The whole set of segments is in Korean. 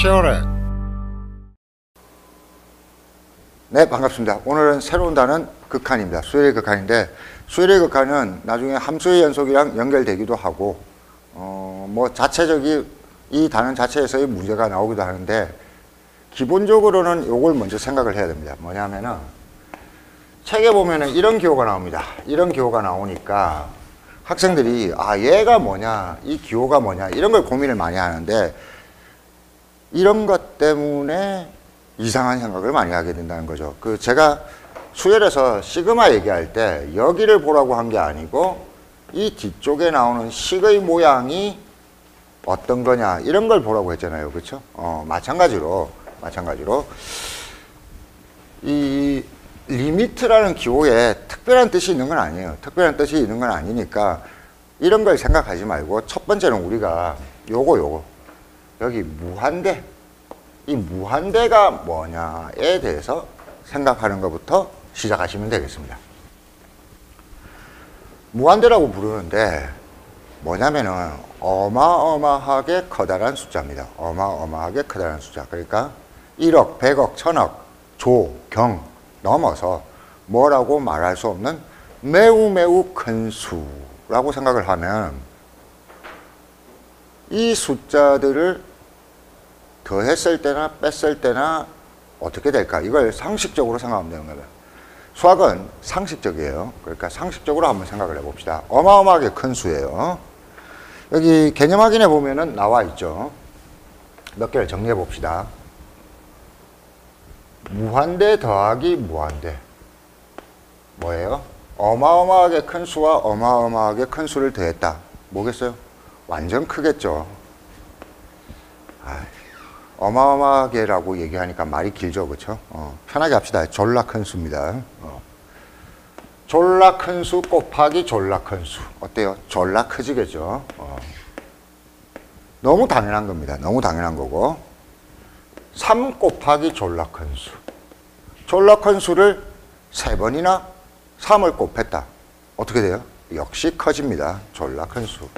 치열해. 네, 반갑습니다. 오늘은 새로운 단원 극한입니다. 수열의 극한인데, 수열의 극한은 나중에 함수의 연속이랑 연결되기도 하고, 뭐 자체적인 이 단원 자체에서의 문제가 나오기도 하는데, 기본적으로는 요걸 먼저 생각을 해야 됩니다. 뭐냐면은 책에 보면은 이런 기호가 나옵니다. 이런 기호가 나오니까 학생들이 얘가 뭐냐, 이 기호가 뭐냐, 이런 걸 고민을 많이 하는데, 이런 것 때문에 이상한 생각을 많이 하게 된다는 거죠. 제가 수열에서 시그마 얘기할 때 여기를 보라고 한 게 아니고 이 뒤쪽에 나오는 식의 모양이 어떤 거냐, 이런 걸 보라고 했잖아요. 그렇죠? 마찬가지로 이 리미트라는 기호에 특별한 뜻이 있는 건 아니에요. 특별한 뜻이 있는 건 아니니까 이런 걸 생각하지 말고, 첫 번째는 우리가 요거 여기 무한대, 이 무한대가 뭐냐에 대해서 생각하는 것부터 시작하시면 되겠습니다. 무한대라고 부르는데 뭐냐면은 어마어마하게 커다란 숫자입니다. 어마어마하게 커다란 숫자. 그러니까 1억, 100억, 1000억, 조, 경 넘어서 뭐라고 말할 수 없는 매우 큰 수라고 생각을 하면, 이 숫자들을 더했을 때나 뺐을 때나 어떻게 될까? 이걸 상식적으로 생각하면 되는 거예요. 수학은 상식적이에요. 그러니까 상식적으로 한번 생각을 해봅시다. 어마어마하게 큰 수예요. 여기 개념 확인해 보면은 나와 있죠. 몇 개를 정리해 봅시다. 무한대 더하기 무한대. 뭐예요? 어마어마하게 큰 수와 어마어마하게 큰 수를 더했다. 뭐겠어요? 완전 크겠죠. 어마어마하게라고 얘기하니까 말이 길죠. 그렇죠? 편하게 합시다. 졸라 큰 수입니다. 졸라 큰 수 곱하기 졸라 큰 수. 어때요? 졸라 크지겠죠? 너무 당연한 겁니다. 너무 당연한 거고. 3 곱하기 졸라 큰 수. 졸라 큰 수를 3번이나 3을 곱했다. 어떻게 돼요? 역시 커집니다. 졸라 큰 수.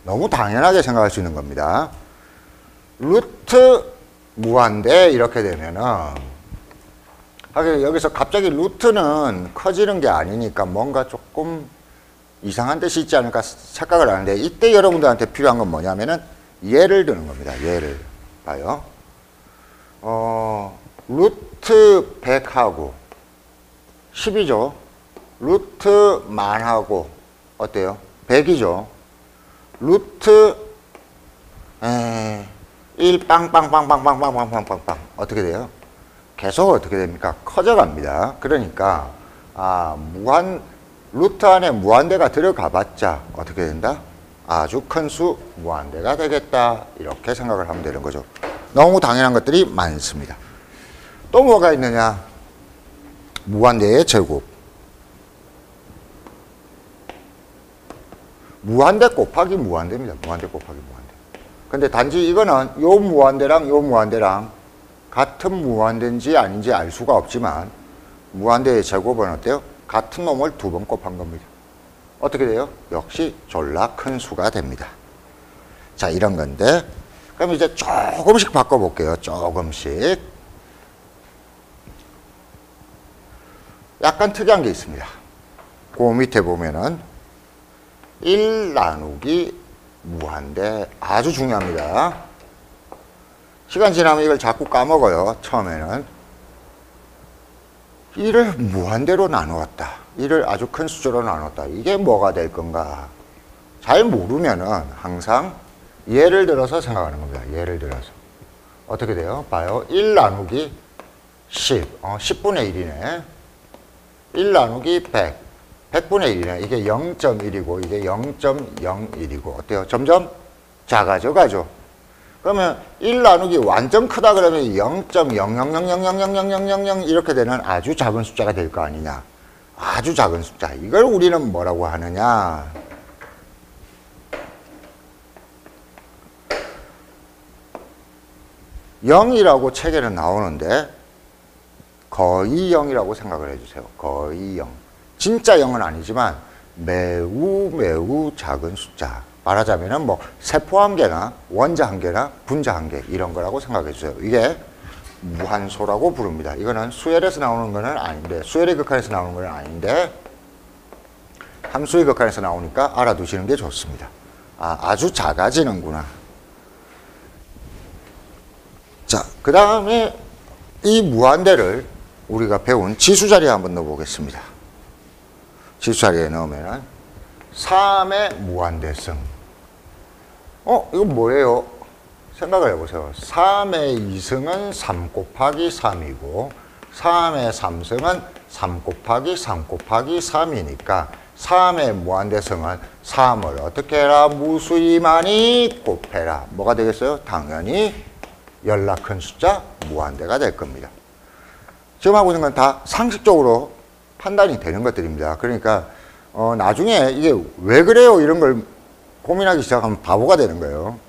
너무 당연하게 생각할 수 있는 겁니다. 루트 무한대 이렇게 되면은, 하긴 여기서 갑자기 루트는 커지는 게 아니니까 뭔가 조금 이상한 뜻이 있지 않을까 착각을 하는데, 이때 여러분들한테 필요한 건 뭐냐면은 예를 드는 겁니다. 예를 봐요. 루트 100하고 10이죠. 루트 만하고 어때요? 100이죠. 루트 1 빵빵빵빵빵빵빵빵빵 어떻게 돼요? 계속 어떻게 됩니까? 커져갑니다. 그러니까 루트 안에 무한대가 들어가 봤자 어떻게 된다? 아주 큰 수 무한대가 되겠다. 이렇게 생각을 하면 되는 거죠. 너무 당연한 것들이 많습니다. 또 뭐가 있느냐? 무한대의 제곱. 무한대 곱하기 무한대입니다. 무한대 곱하기 무한대. 근데 단지 이거는 요 무한대랑 요 무한대랑 같은 무한대인지 아닌지 알 수가 없지만, 무한대의 제곱은 어때요? 같은 놈을 2번 곱한 겁니다. 어떻게 돼요? 역시 졸라 큰 수가 됩니다. 자, 이런 건데, 그럼 이제 조금씩 바꿔볼게요. 조금씩. 약간 특이한 게 있습니다. 그 밑에 보면은 1 나누기 무한대, 아주 중요합니다. 시간 지나면 이걸 자꾸 까먹어요. 처음에는 1을 무한대로 나누었다, 1을 아주 큰 숫자로 나눴다. 이게 뭐가 될 건가? 잘 모르면은 항상 예를 들어서 생각하는 겁니다. 예를 들어서 어떻게 돼요? 봐요. 1 나누기 10, 10분의 1이네. 1 나누기 100, 100분의 1이네. 이게 0.1이고 이게 0.01이고 어때요? 점점 작아져 가죠. 그러면 1 나누기 완전 크다 그러면 0.00000000000 이렇게 되는 아주 작은 숫자가 될 거 아니냐. 아주 작은 숫자. 이걸 우리는 뭐라고 하느냐. (0이라고) 책에는 나오는데 거의 0이라고 생각을 해주세요. 거의 0. 진짜 0은 아니지만 매우 작은 숫자. 말하자면은 뭐 세포 한계나 원자 한계나 분자 한계 이런 거라고 생각해 주세요. 이게 무한소라고 부릅니다. 이거는 수열에서 나오는 거는 아닌데, 수열의 극한에서 나오는 거는 아닌데 함수의 극한에서 나오니까 알아두시는 게 좋습니다. 아주 작아지는구나. 자, 그 다음에 이 무한대를 우리가 배운 지수자리에 한번 넣어보겠습니다. 지수자리에 넣으면 3의 무한대성. 이거 뭐예요? 생각을 해보세요. 3의 2승은 3 곱하기 3이고 3의 3승은 3 곱하기 3 곱하기 3이니까 3의 무한대성은 3을 어떻게 해라? 무수히 많이 곱해라. 뭐가 되겠어요? 당연히 열나 큰 숫자 무한대가 될 겁니다. 지금 하고 있는 건 다 상식적으로 판단이 되는 것들입니다. 그러니까 나중에 이게 왜 그래요? 이런 걸 고민하기 시작하면 바보가 되는 거예요.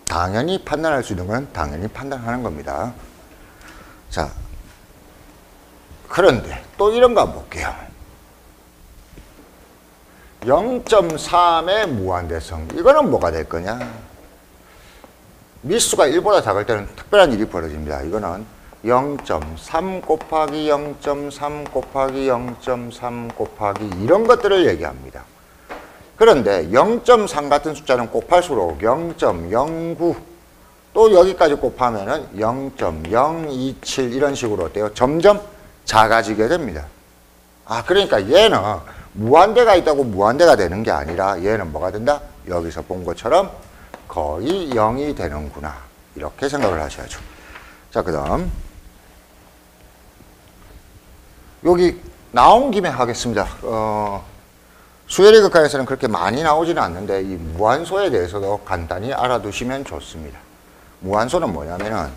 당연히 판단할 수 있는 건 당연히 판단하는 겁니다. 자, 그런데 또 이런 거 한번 볼게요. 0.3의 무한대성. 이거는 뭐가 될 거냐? 미수가 1보다 작을 때는 특별한 일이 벌어집니다. 이거는 0.3 곱하기 0.3 곱하기 0.3 곱하기 이런 것들을 얘기합니다. 그런데 0.3 같은 숫자는 곱할수록 0.09 또 여기까지 곱하면은 0.027 이런 식으로 어때요? 점점 작아지게 됩니다. 그러니까 얘는 무한대가 있다고 무한대가 되는 게 아니라 얘는 뭐가 된다? 여기서 본 것처럼 거의 0이 되는구나. 이렇게 생각을 하셔야죠. 자, 그 다음 여기 나온 김에 하겠습니다. 수열의 극한에서는 그렇게 많이 나오지는 않는데 이 무한소에 대해서도 간단히 알아두시면 좋습니다. 무한소는 뭐냐면은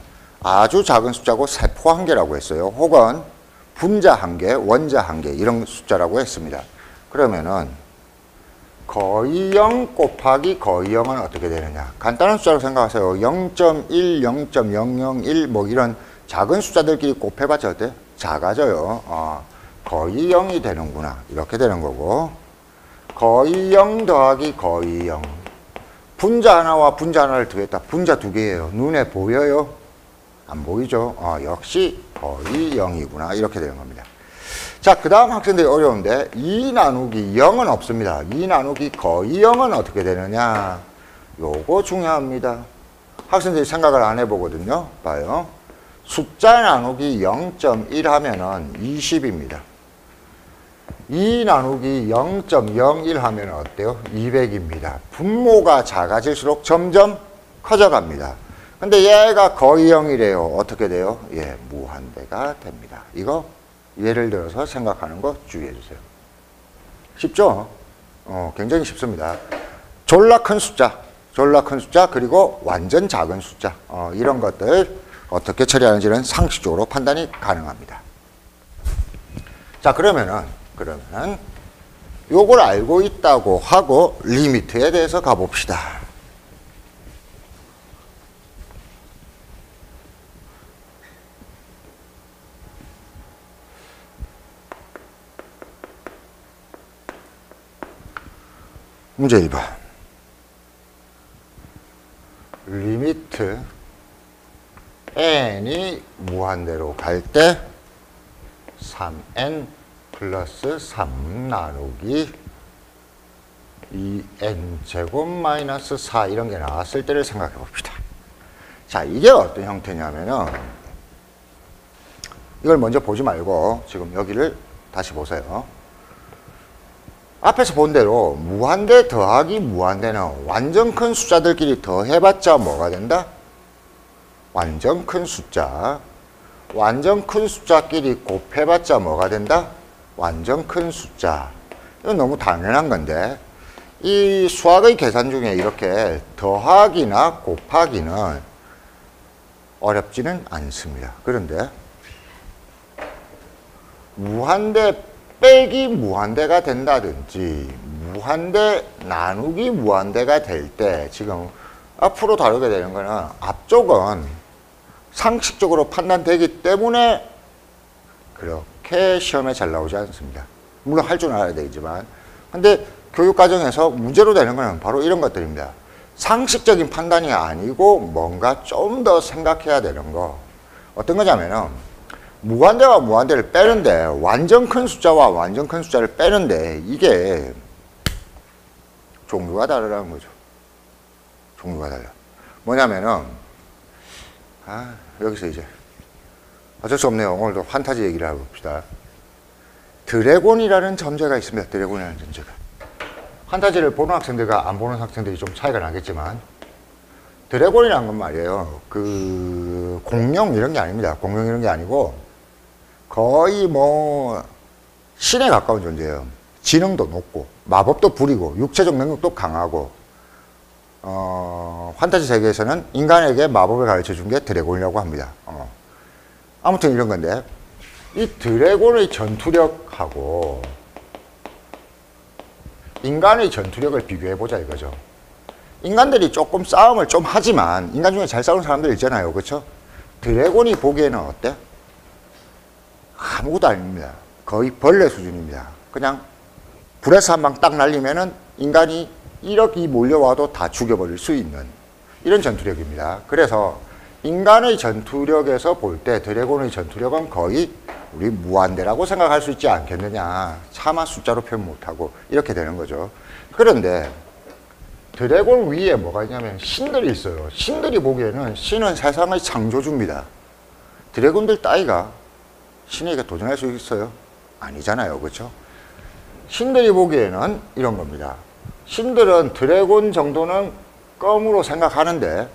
아주 작은 숫자고 세포 한계라고 했어요. 혹은 분자 한계, 원자 한계 이런 숫자라고 했습니다. 그러면은 거의 0 곱하기 거의 0은 어떻게 되느냐? 간단한 숫자로 생각하세요. 0.1, 0.001 뭐 이런 작은 숫자들끼리 곱해봤자 어때요? 작아져요. 거의 0이 되는구나. 이렇게 되는 거고 거의 0 더하기 거의 0. 분자 하나와 분자 하나를 더했다. 분자 두 개예요. 눈에 보여요? 안 보이죠? 역시 거의 0이구나. 이렇게 되는 겁니다. 자, 그 다음 학생들이 어려운데 2 나누기 0은 없습니다. 2 나누기 거의 0은 어떻게 되느냐? 요거 중요합니다. 학생들이 생각을 안 해보거든요. 봐요. 숫자 나누기 0.1 하면은 20입니다. 2 나누기 0.01 하면 어때요? 200입니다. 분모가 작아질수록 점점 커져갑니다. 근데 얘가 거의 0이래요. 어떻게 돼요? 무한대가 됩니다. 이거 예를 들어서 생각하는 거 주의해 주세요. 쉽죠? 굉장히 쉽습니다. 졸라 큰 숫자, 그리고 완전 작은 숫자, 이런 것들 어떻게 처리하는지는 상식적으로 판단이 가능합니다. 자, 그러면은 요걸 알고 있다고 하고 리미트에 대해서 가봅시다. 문제 1번. 리미트 n이 무한대로 갈 때 3n 플러스 3 나누기 2n제곱 마이너스 4 이런 게 나왔을 때를 생각해 봅시다. 자, 이게 어떤 형태냐면은 이걸 먼저 보지 말고 지금 여기를 다시 보세요. 앞에서 본 대로 무한대 더하기 무한대는 완전 큰 숫자들끼리 더해봤자 뭐가 된다? 완전 큰 숫자. 완전 큰 숫자끼리 곱해봤자 뭐가 된다? 완전 큰 숫자. 이건 너무 당연한 건데 이 수학의 계산 중에 이렇게 더하기나 곱하기는 어렵지는 않습니다. 그런데 무한대 빼기 무한대가 된다든지 무한대 나누기 무한대가 될 때 지금 앞으로 다루게 되는 거는 앞쪽은 상식적으로 판단되기 때문에 그렇게 시험에 잘 나오지 않습니다. 물론 할 줄 알아야 되지만 근데 교육과정에서 문제로 되는 거는 바로 이런 것들입니다. 상식적인 판단이 아니고 뭔가 좀 더 생각해야 되는 거. 어떤 거냐면은 무한대와 무한대를 빼는데 완전 큰 숫자와 완전 큰 숫자를 빼는데 이게 종류가 다르다는 거죠. 종류가 달라. 뭐냐면은 여기서 이제 어쩔 수 없네요. 오늘도 판타지 얘기를 해봅시다. 드래곤이라는 존재가 있습니다. 드래곤이라는 존재가. 판타지를 보는 학생들과 안 보는 학생들이 좀 차이가 나겠지만 드래곤이라는 건 말이에요. 그 공룡 이런 게 아닙니다. 공룡 이런 게 아니고 거의 뭐 신에 가까운 존재예요. 지능도 높고 마법도 부리고 육체적 능력도 강하고 판타지 세계에서는 인간에게 마법을 가르쳐 준 게 드래곤이라고 합니다. 아무튼 이런 건데 이 드래곤의 전투력하고 인간의 전투력을 비교해보자 이거죠. 인간들이 조금 싸움을 좀 하지만 인간 중에 잘 싸우는 사람들 있잖아요. 그렇죠? 드래곤이 보기에는 어때? 아무것도 아닙니다. 거의 벌레 수준입니다. 그냥 불에서 한 방 딱 날리면은 인간이 1억이 몰려와도 다 죽여버릴 수 있는 이런 전투력입니다. 그래서 인간의 전투력에서 볼 때 드래곤의 전투력은 거의 우리 무한대라고 생각할 수 있지 않겠느냐. 차마 숫자로 표현 못하고 이렇게 되는 거죠. 그런데 드래곤 위에 뭐가 있냐면 신들이 있어요. 신들이 보기에는 신은 세상의 창조주입니다. 드래곤들 따위가 신에게 도전할 수 있어요? 아니잖아요. 그렇죠? 신들이 보기에는 이런 겁니다. 신들은 드래곤 정도는 껌으로 생각하는데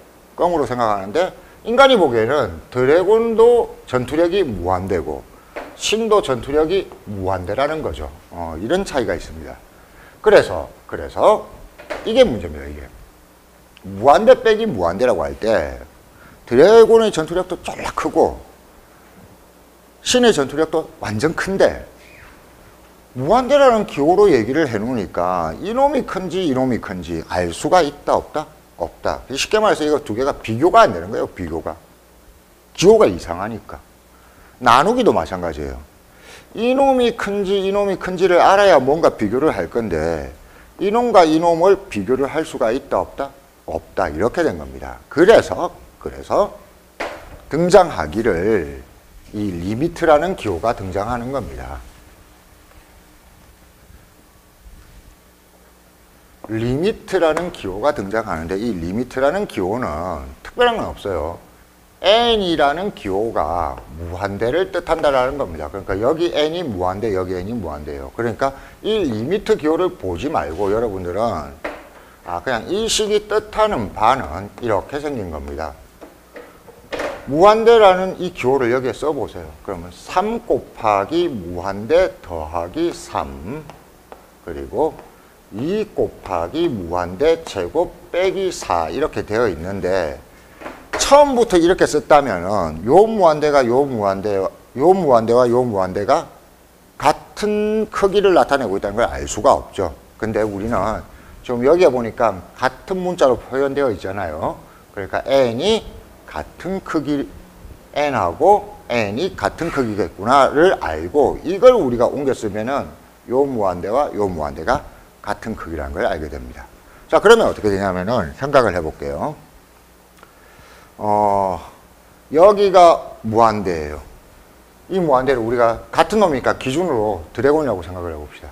인간이 보기에는 드래곤도 전투력이 무한대고 신도 전투력이 무한대라는 거죠. 이런 차이가 있습니다. 그래서 이게 문제입니다. 이게 무한대 빼기 무한대라고 할 때 드래곤의 전투력도 졸라 크고 신의 전투력도 완전 큰데 무한대라는 기호로 얘기를 해놓으니까 이놈이 큰지 이놈이 큰지 알 수가 있다 없다? 없다. 쉽게 말해서 이거 두 개가 비교가 안 되는 거예요. 비교가. 기호가 이상하니까. 나누기도 마찬가지예요. 이놈이 큰지 이놈이 큰지를 알아야 뭔가 비교를 할 건데 이놈과 이놈을 비교를 할 수가 있다 없다? 없다. 이렇게 된 겁니다. 그래서 등장하기를 이 리미트라는 기호가 등장하는 겁니다. 리미트라는 기호가 등장하는데 이 리미트라는 기호는 특별한 건 없어요. n이라는 기호가 무한대를 뜻한다라는 겁니다. 그러니까 여기 n이 무한대, 여기 n이 무한대예요. 그러니까 이 리미트 기호를 보지 말고 여러분들은 그냥 이 식이 뜻하는 바는 이렇게 생긴 겁니다. 무한대라는 이 기호를 여기에 써보세요. 그러면 3 곱하기 무한대 더하기 3 그리고 2 곱하기 무한대 제곱 빼기 4 이렇게 되어 있는데 처음부터 이렇게 썼다면은 요 무한대와 요 무한대가 같은 크기를 나타내고 있다는 걸 알 수가 없죠. 근데 우리는 지금 여기에 보니까 같은 문자로 표현되어 있잖아요. 그러니까 n이 같은 크기, n하고 n이 같은 크기겠구나를 알고 이걸 우리가 옮겨 쓰면은 요 무한대와 요 무한대가 같은 크기라는 걸 알게 됩니다. 자, 그러면 어떻게 되냐면은 생각을 해볼게요. 여기가 무한대예요. 이 무한대를 우리가 같은 놈이니까 기준으로 드래곤이라고 생각을 해봅시다.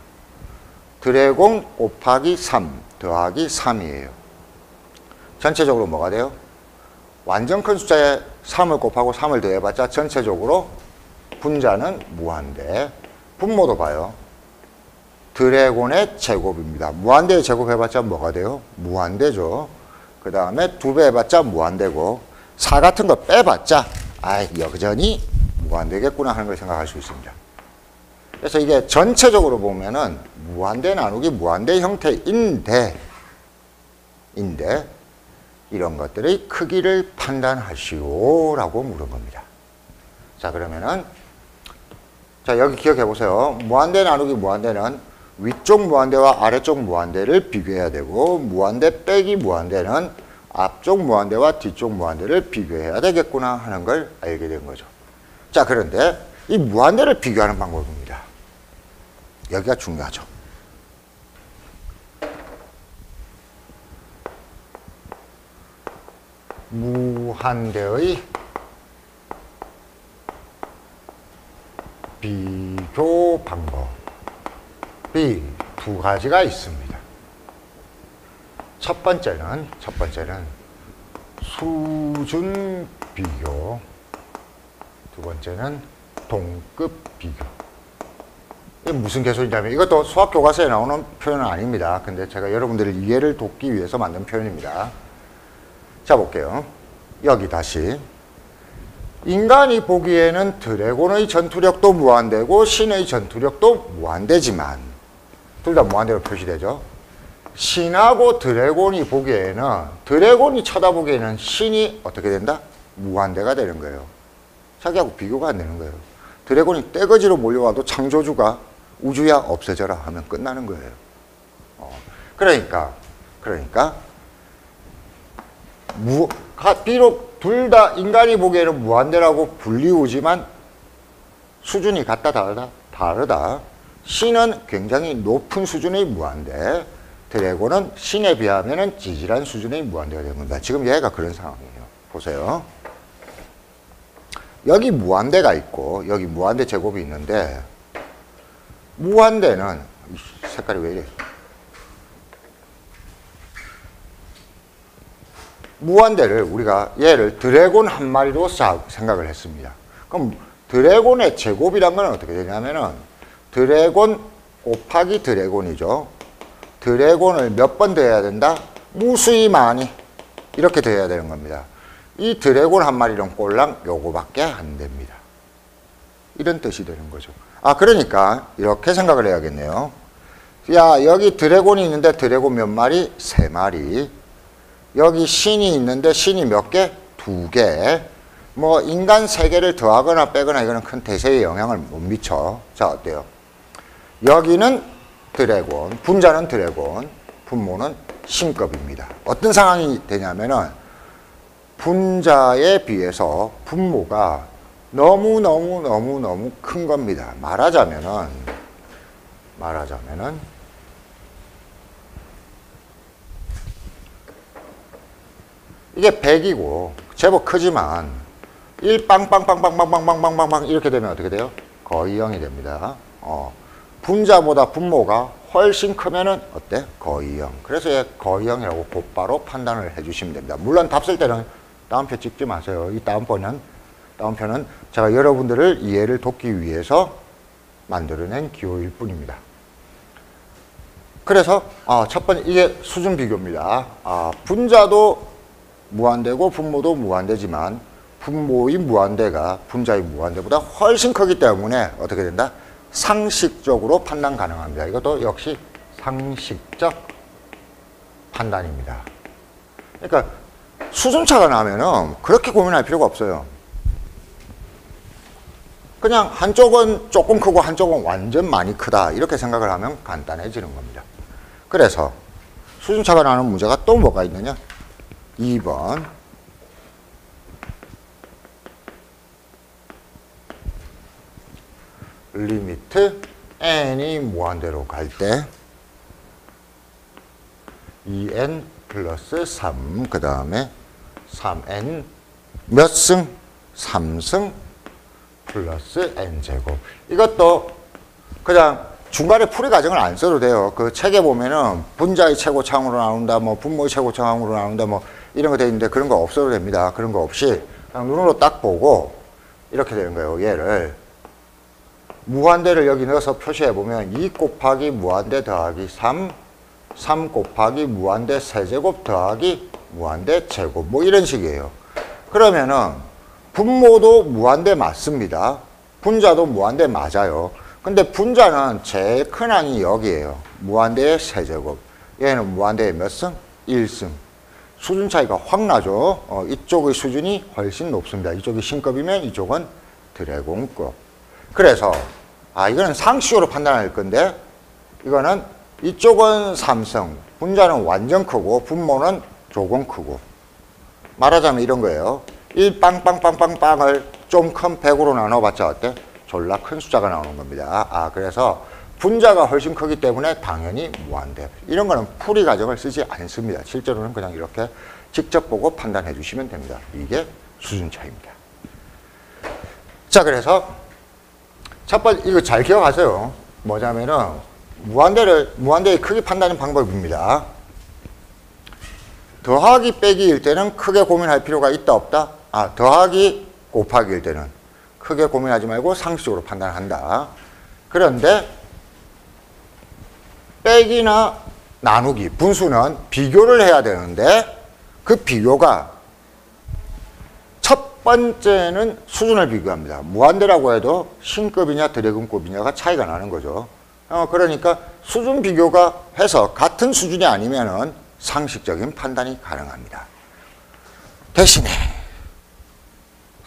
드래곤 곱하기 3 더하기 3이에요. 전체적으로 뭐가 돼요? 완전 큰 숫자에 3을 곱하고 3을 더해봤자 전체적으로 분자는 무한대. 분모도 봐요. 드래곤의 제곱입니다. 무한대의 제곱해봤자 뭐가 돼요? 무한대죠. 그 다음에 2배 해봤자 무한대고 4 같은 거 빼봤자 여전히 무한대겠구나 하는 걸 생각할 수 있습니다. 그래서 이게 전체적으로 보면은 무한대 나누기 무한대 형태인데 이런 것들의 크기를 판단하시오 라고 물은 겁니다. 자, 그러면은 여기 기억해 보세요. 무한대 나누기 무한대는 위쪽 무한대와 아래쪽 무한대를 비교해야 되고 무한대 빼기 무한대는 앞쪽 무한대와 뒤쪽 무한대를 비교해야 되겠구나 하는 걸 알게 된 거죠. 자, 그런데 이 무한대를 비교하는 방법입니다. 여기가 중요하죠. 무한대의 비교 방법이 두 가지가 있습니다. 첫 번째는 수준 비교, 두 번째는 동급 비교. 이게 무슨 개소리냐면 이것도 수학 교과서에 나오는 표현은 아닙니다. 근데 제가 여러분들의 이해를 돕기 위해서 만든 표현입니다. 자, 볼게요. 여기 다시 인간이 보기에는 드래곤의 전투력도 무한대고 신의 전투력도 무한대지만 둘 다 무한대로 표시되죠. 신하고 드래곤이 보기에는 드래곤이 쳐다보기에는 신이 어떻게 된다? 무한대가 되는 거예요. 자기하고 비교가 안 되는 거예요. 드래곤이 떼거지로 몰려와도 창조주가 우주야 없애져라 하면 끝나는 거예요. 그러니까 비록 둘 다 인간이 보기에는 무한대라고 불리우지만 수준이 같다 다르다. 신은 굉장히 높은 수준의 무한대, 드래곤은 신에 비하면 찌질한 수준의 무한대가 되는 겁니다. 지금 얘가 그런 상황이에요. 보세요. 여기 무한대가 있고 여기 무한대 제곱이 있는데 무한대는 색깔이 왜 이래? 무한대를 우리가 얘를 드래곤 한 마리로 생각을 했습니다. 그럼 드래곤의 제곱이란 건 어떻게 되냐면은 드래곤 곱하기 드래곤이죠. 드래곤을 몇 번 더해야 된다? 무수히 많이 이렇게 더해야 되는 겁니다. 이 드래곤 한 마리는 꼴랑 요거밖에 안 됩니다. 이런 뜻이 되는 거죠. 그러니까 이렇게 생각을 해야겠네요. 야, 여기 드래곤이 있는데 드래곤 몇 마리? 3마리. 여기 신이 있는데 신이 몇 개? 2개. 뭐 인간 3개를 더하거나 빼거나 이거는 큰 대세에 영향을 못 미쳐. 자, 어때요? 여기는 드래곤, 분자는 드래곤, 분모는 신급입니다. 어떤 상황이 되냐면은 분자에 비해서 분모가 너무 큰 겁니다. 말하자면은 이게 100이고 제법 크지만 1 빵빵빵빵빵빵빵빵빵 이렇게 되면 어떻게 돼요? 거의 0이 됩니다. 분자보다 분모가 훨씬 크면은 어때? 거의 0. 그래서 얘 거의 0이라고 곧바로 판단을 해주시면 됩니다. 물론 답 쓸 때는 다운표 찍지 마세요. 이 다운표는 제가 여러분들을 이해를 돕기 위해서 만들어낸 기호일 뿐입니다. 그래서 첫 번째 이게 수준 비교입니다. 분자도 무한대고 분모도 무한대지만 분모의 무한대가 분자의 무한대보다 훨씬 크기 때문에 어떻게 된다? 상식적으로 판단 가능합니다. 이것도 역시 상식적 판단입니다. 그러니까 수준차가 나면은 그렇게 고민할 필요가 없어요. 그냥 한쪽은 조금 크고 한쪽은 완전 많이 크다 이렇게 생각을 하면 간단해지는 겁니다. 그래서 수준차가 나는 문제가 또 뭐가 있느냐? 2번 리미트 n이 무한대로 갈 때 2n 플러스 3, 그 다음에 3n 몇 승? 3승 플러스 n제곱. 이것도 그냥 중간에 풀이 과정을 안 써도 돼요. 그 책에 보면은 분자의 최고차항으로 나온다, 뭐 분모의 최고차항으로 나온다, 뭐 이런 거 돼 있는데 그런 거 없어도 됩니다. 그런 거 없이 그냥 눈으로 딱 보고 이렇게 되는 거예요. 얘를 무한대를 여기 넣어서 표시해 보면 2 곱하기 무한대 더하기 3, 3 곱하기 무한대 세제곱 더하기 무한대 제곱 뭐 이런 식이에요. 그러면은 분모도 무한대 맞습니다. 분자도 무한대 맞아요. 근데 분자는 제일 큰 항이 여기에요. 무한대의 세제곱. 얘는 무한대의 몇 승? 1승. 수준 차이가 확 나죠. 이쪽의 수준이 훨씬 높습니다. 이쪽이 신급이면 이쪽은 드래곤급. 그래서 이거는 상식으로 판단할 건데 이거는 이쪽은 3승, 분자는 완전 크고 분모는 조금 크고 말하자면 이런 거예요. 1 빵빵빵빵빵을 좀 큰 100으로 나눠봤자 어때? 졸라 큰 숫자가 나오는 겁니다. 그래서 분자가 훨씬 크기 때문에 당연히 무한대. 이런 거는 풀이 과정을 쓰지 않습니다. 실제로는 그냥 이렇게 직접 보고 판단해 주시면 됩니다. 이게 수준 차이입니다. 자, 그래서 첫 번째, 이거 잘 기억하세요. 뭐냐면은, 무한대의 크기 판단 방법입니다. 더하기 빼기일 때는 크게 고민할 필요가 있다, 없다? 더하기 곱하기일 때는 크게 고민하지 말고 상식적으로 판단한다. 그런데, 빼기나 나누기, 분수는 비교를 해야 되는데, 그 비교가 첫 번째는 수준을 비교합니다. 무한대라고 해도 신급이냐 드래곤급이냐가 차이가 나는 거죠. 그러니까 수준 비교가 해서 같은 수준이 아니면은 상식적인 판단이 가능합니다. 대신에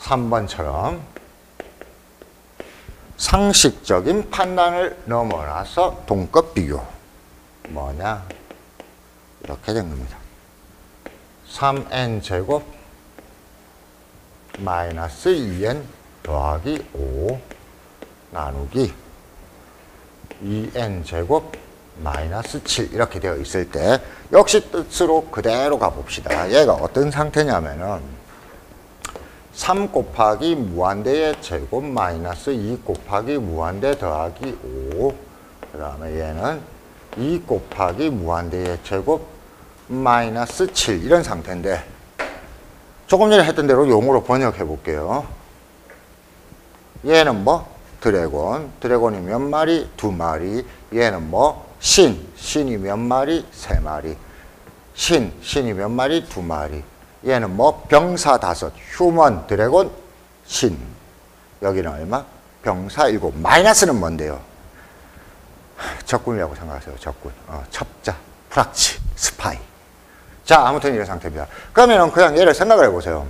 3번처럼 상식적인 판단을 넘어나서 동급 비교. 뭐냐? 이렇게 된 겁니다. 3n제곱 마이너스 2n 더하기 5 나누기 2n제곱 마이너스 7 이렇게 되어 있을 때 역시 뜻으로 그대로 가봅시다. 얘가 어떤 상태냐면은 3 곱하기 무한대의 제곱 마이너스 2 곱하기 무한대 더하기 5 그 다음에 얘는 2 곱하기 무한대의 제곱 마이너스 7 이런 상태인데 조금 전에 했던 대로 용어로 번역해 볼게요. 얘는 뭐? 드래곤이 몇 마리? 2마리. 얘는 뭐? 신이 몇 마리? 3마리. 신이 몇 마리? 2마리. 얘는 뭐? 병사 5, 휴먼, 드래곤, 신. 여기는 얼마? 병사 7. 마이너스는 뭔데요? 적군이라고 생각하세요. 적군. 첩자, 프락치, 스파이. 자, 아무튼 이런 상태입니다. 그러면은 그냥 얘를 생각을 해보세요.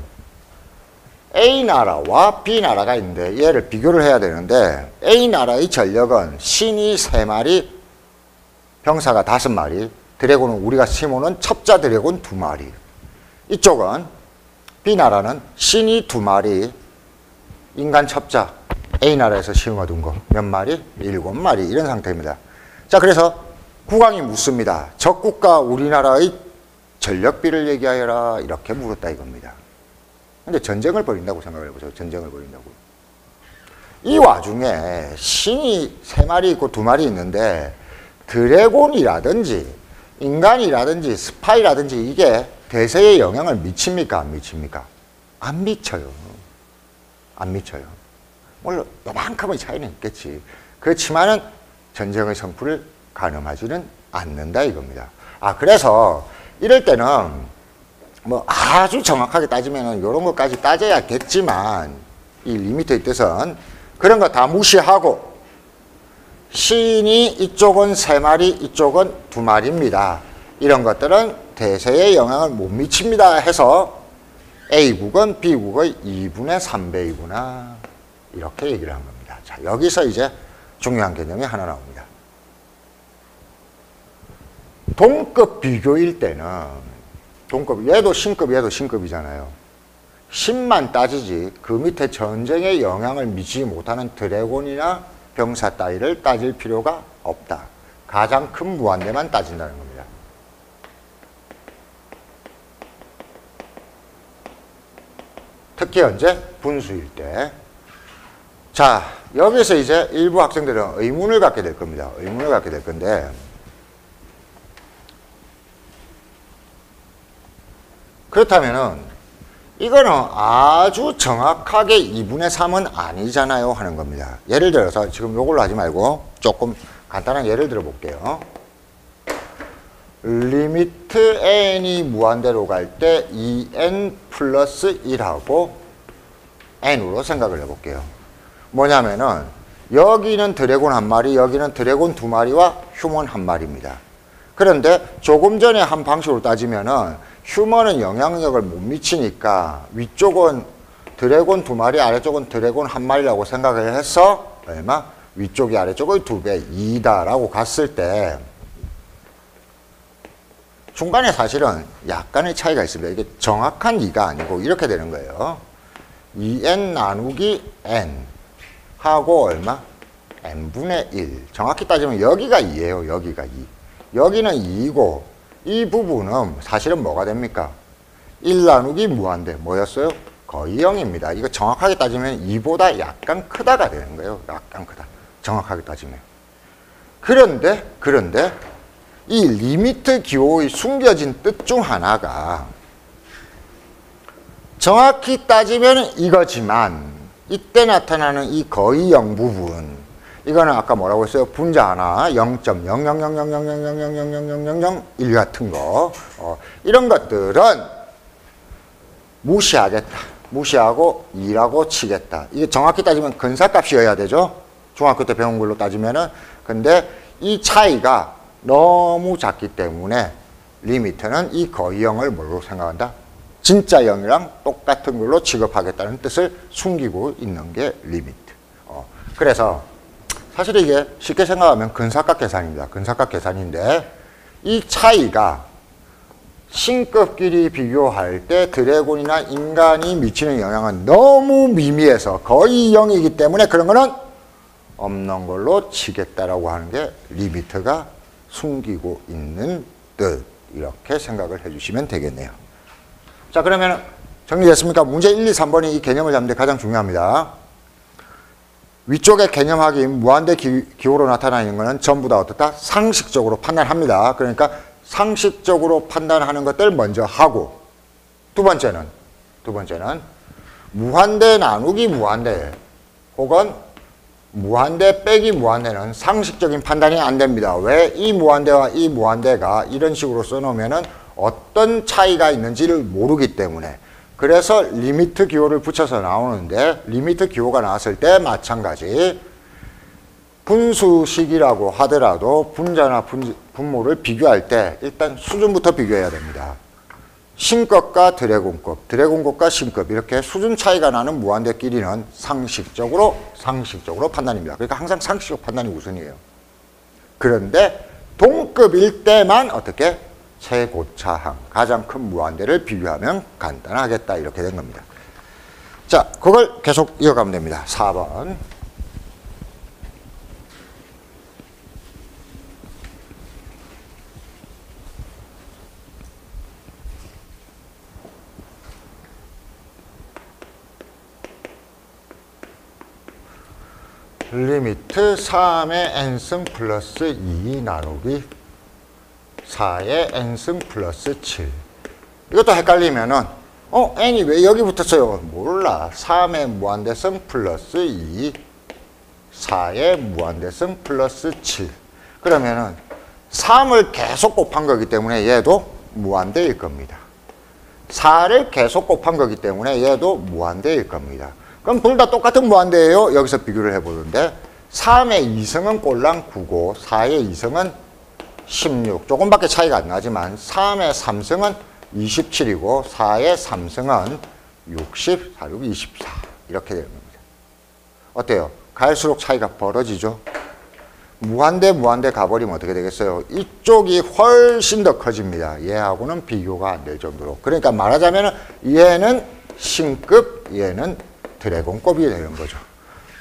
A나라와 B나라가 있는데 얘를 비교를 해야 되는데 A나라의 전력은 신이 3마리, 병사가 5마리, 드래곤은 우리가 심어놓은 첩자 드래곤 2마리. 이쪽은 B나라는 신이 2마리, 인간 첩자 A나라에서 심어둔 거 몇 마리? 7마리 이런 상태입니다. 자, 그래서 국왕이 묻습니다. 적국과 우리나라의 전력비를 얘기하여라 이렇게 물었다 이겁니다. 근데 전쟁을 벌인다고 생각을 해보세요. 전쟁을 벌인다고. 이 와중에 신이 3마리 있고 2마리 있는데 드래곤이라든지 인간이라든지 스파이라든지 이게 대세에 영향을 미칩니까? 안 미칩니까? 안 미쳐요. 안 미쳐요. 물론 요만큼의 차이는 있겠지. 그렇지만은 전쟁의 성풀을 가늠하지는 않는다 이겁니다. 그래서 이럴 때는 뭐 아주 정확하게 따지면은 이런 것까지 따져야겠지만 이 리미트의 뜻은 그런 거 다 무시하고 신이 이쪽은 3마리 이쪽은 2마리입니다. 이런 것들은 대세에 영향을 못 미칩니다 해서 A국은 B국의 2분의 3배이구나 이렇게 얘기를 한 겁니다. 자, 여기서 이제 중요한 개념이 하나 나옵니다. 동급 비교일 때는 얘도 신급, 얘도 신급이잖아요. 신만 따지지 그 밑에 전쟁에 영향을 미치지 못하는 드래곤이나 병사 따위를 따질 필요가 없다. 가장 큰 무한대만 따진다는 겁니다. 특히 언제? 분수일 때. 자, 여기서 이제 일부 학생들은 의문을 갖게 될 겁니다. 의문을 갖게 될 건데 그렇다면은 이거는 아주 정확하게 2분의 3은 아니잖아요 하는 겁니다. 예를 들어서 지금 요걸로 하지 말고 조금 간단한 예를 들어 볼게요. 리미트 n이 무한대로 갈 때 2n 플러스 1하고 n으로 생각을 해볼게요. 뭐냐면은 여기는 드래곤 1마리, 여기는 드래곤 2마리와 휴먼 1마리입니다. 그런데 조금 전에 한 방식으로 따지면은 휴먼은 영향력을 못 미치니까 위쪽은 드래곤 2마리, 아래쪽은 드래곤 1마리라고 생각을 해서 얼마? 위쪽이 아래쪽의 2배, 2다라고 갔을 때 중간에 사실은 약간의 차이가 있습니다. 이게 정확한 2가 아니고 이렇게 되는 거예요. 2n 나누기 n 하고 얼마? n분의 1. 정확히 따지면 여기가 2예요. 여기가 2. 여기는 2이고 이 부분은 사실은 뭐가 됩니까? 1 나누기 무한대 뭐였어요? 거의 0입니다. 이거 정확하게 따지면 2보다 약간 크다가 되는 거예요. 약간 크다. 정확하게 따지면. 그런데 이 리미트 기호의 숨겨진 뜻 중 하나가 정확히 따지면 이거지만 이때 나타나는 이 거의 0 부분 이거는 아까 뭐라고 했어요? 분자 하나 0.0000000000001 같은 거 이런 것들은 무시하겠다. 무시하고 2라고 치겠다. 이게 정확히 따지면 근사값이어야 되죠. 중학교 때 배운 걸로 따지면은. 근데 이 차이가 너무 작기 때문에 리미트는 이 거의 0을 뭘로 생각한다? 진짜 0이랑 똑같은 걸로 취급하겠다는 뜻을 숨기고 있는 게 리미트. 그래서 사실 이게 쉽게 생각하면 근사값 계산입니다. 근사값 계산인데 이 차이가 신급끼리 비교할 때 드래곤이나 인간이 미치는 영향은 너무 미미해서 거의 0이기 때문에 그런 거는 없는 걸로 치겠다라고 하는 게 리미트가 숨기고 있는 뜻. 이렇게 생각을 해주시면 되겠네요. 자, 그러면 정리됐습니까? 문제 1, 2, 3번이 이 개념을 잡는 데 가장 중요합니다. 위쪽의 개념 확인, 무한대 기호로 나타나는 것은 전부 다 어떻다? 상식적으로 판단합니다. 그러니까 상식적으로 판단하는 것들 먼저 하고 두 번째는 무한대 나누기 무한대 혹은 무한대 빼기 무한대는 상식적인 판단이 안 됩니다. 왜? 이 무한대와 이 무한대가 이런 식으로 써놓으면은 어떤 차이가 있는지를 모르기 때문에 그래서 리미트 기호를 붙여서 나오는데 리미트 기호가 나왔을 때 마찬가지 분수식이라고 하더라도 분자나 분모를 비교할 때 일단 수준부터 비교해야 됩니다. 신급과 드래곤급, 드래곤급과 신급 이렇게 수준 차이가 나는 무한대끼리는 상식적으로 판단입니다. 그러니까 항상 상식적 판단이 우선이에요. 그런데 동급일 때만 어떻게? 최고차항, 가장 큰 무한대를 비교하면 간단하겠다 이렇게 된 겁니다. 자, 그걸 계속 이어가면 됩니다. 4번. 리미트 3의 n승 플러스 2 나누기 4의 n승 플러스 7. 이것도 헷갈리면은 n이 왜 여기 붙었어요? 몰라. 3의 무한대승 플러스 2 4의 무한대승 플러스 7. 그러면은 3을 계속 곱한 거기 때문에 얘도 무한대일 겁니다. 4를 계속 곱한 거기 때문에 얘도 무한대일 겁니다. 그럼 둘 다 똑같은 무한대예요. 여기서 비교를 해보는데 3의 2승은 꼴랑 9고 4의 2승은 16. 조금밖에 차이가 안 나지만 3의 3승은 27이고 4의 3승은 60, 4, 6, 24 이렇게 되는 겁니다. 어때요? 갈수록 차이가 벌어지죠? 무한대 가버리면 어떻게 되겠어요? 이쪽이 훨씬 더 커집니다. 얘하고는 비교가 안 될 정도로. 그러니까 말하자면 얘는 신급, 얘는 드래곤급이 되는 거죠.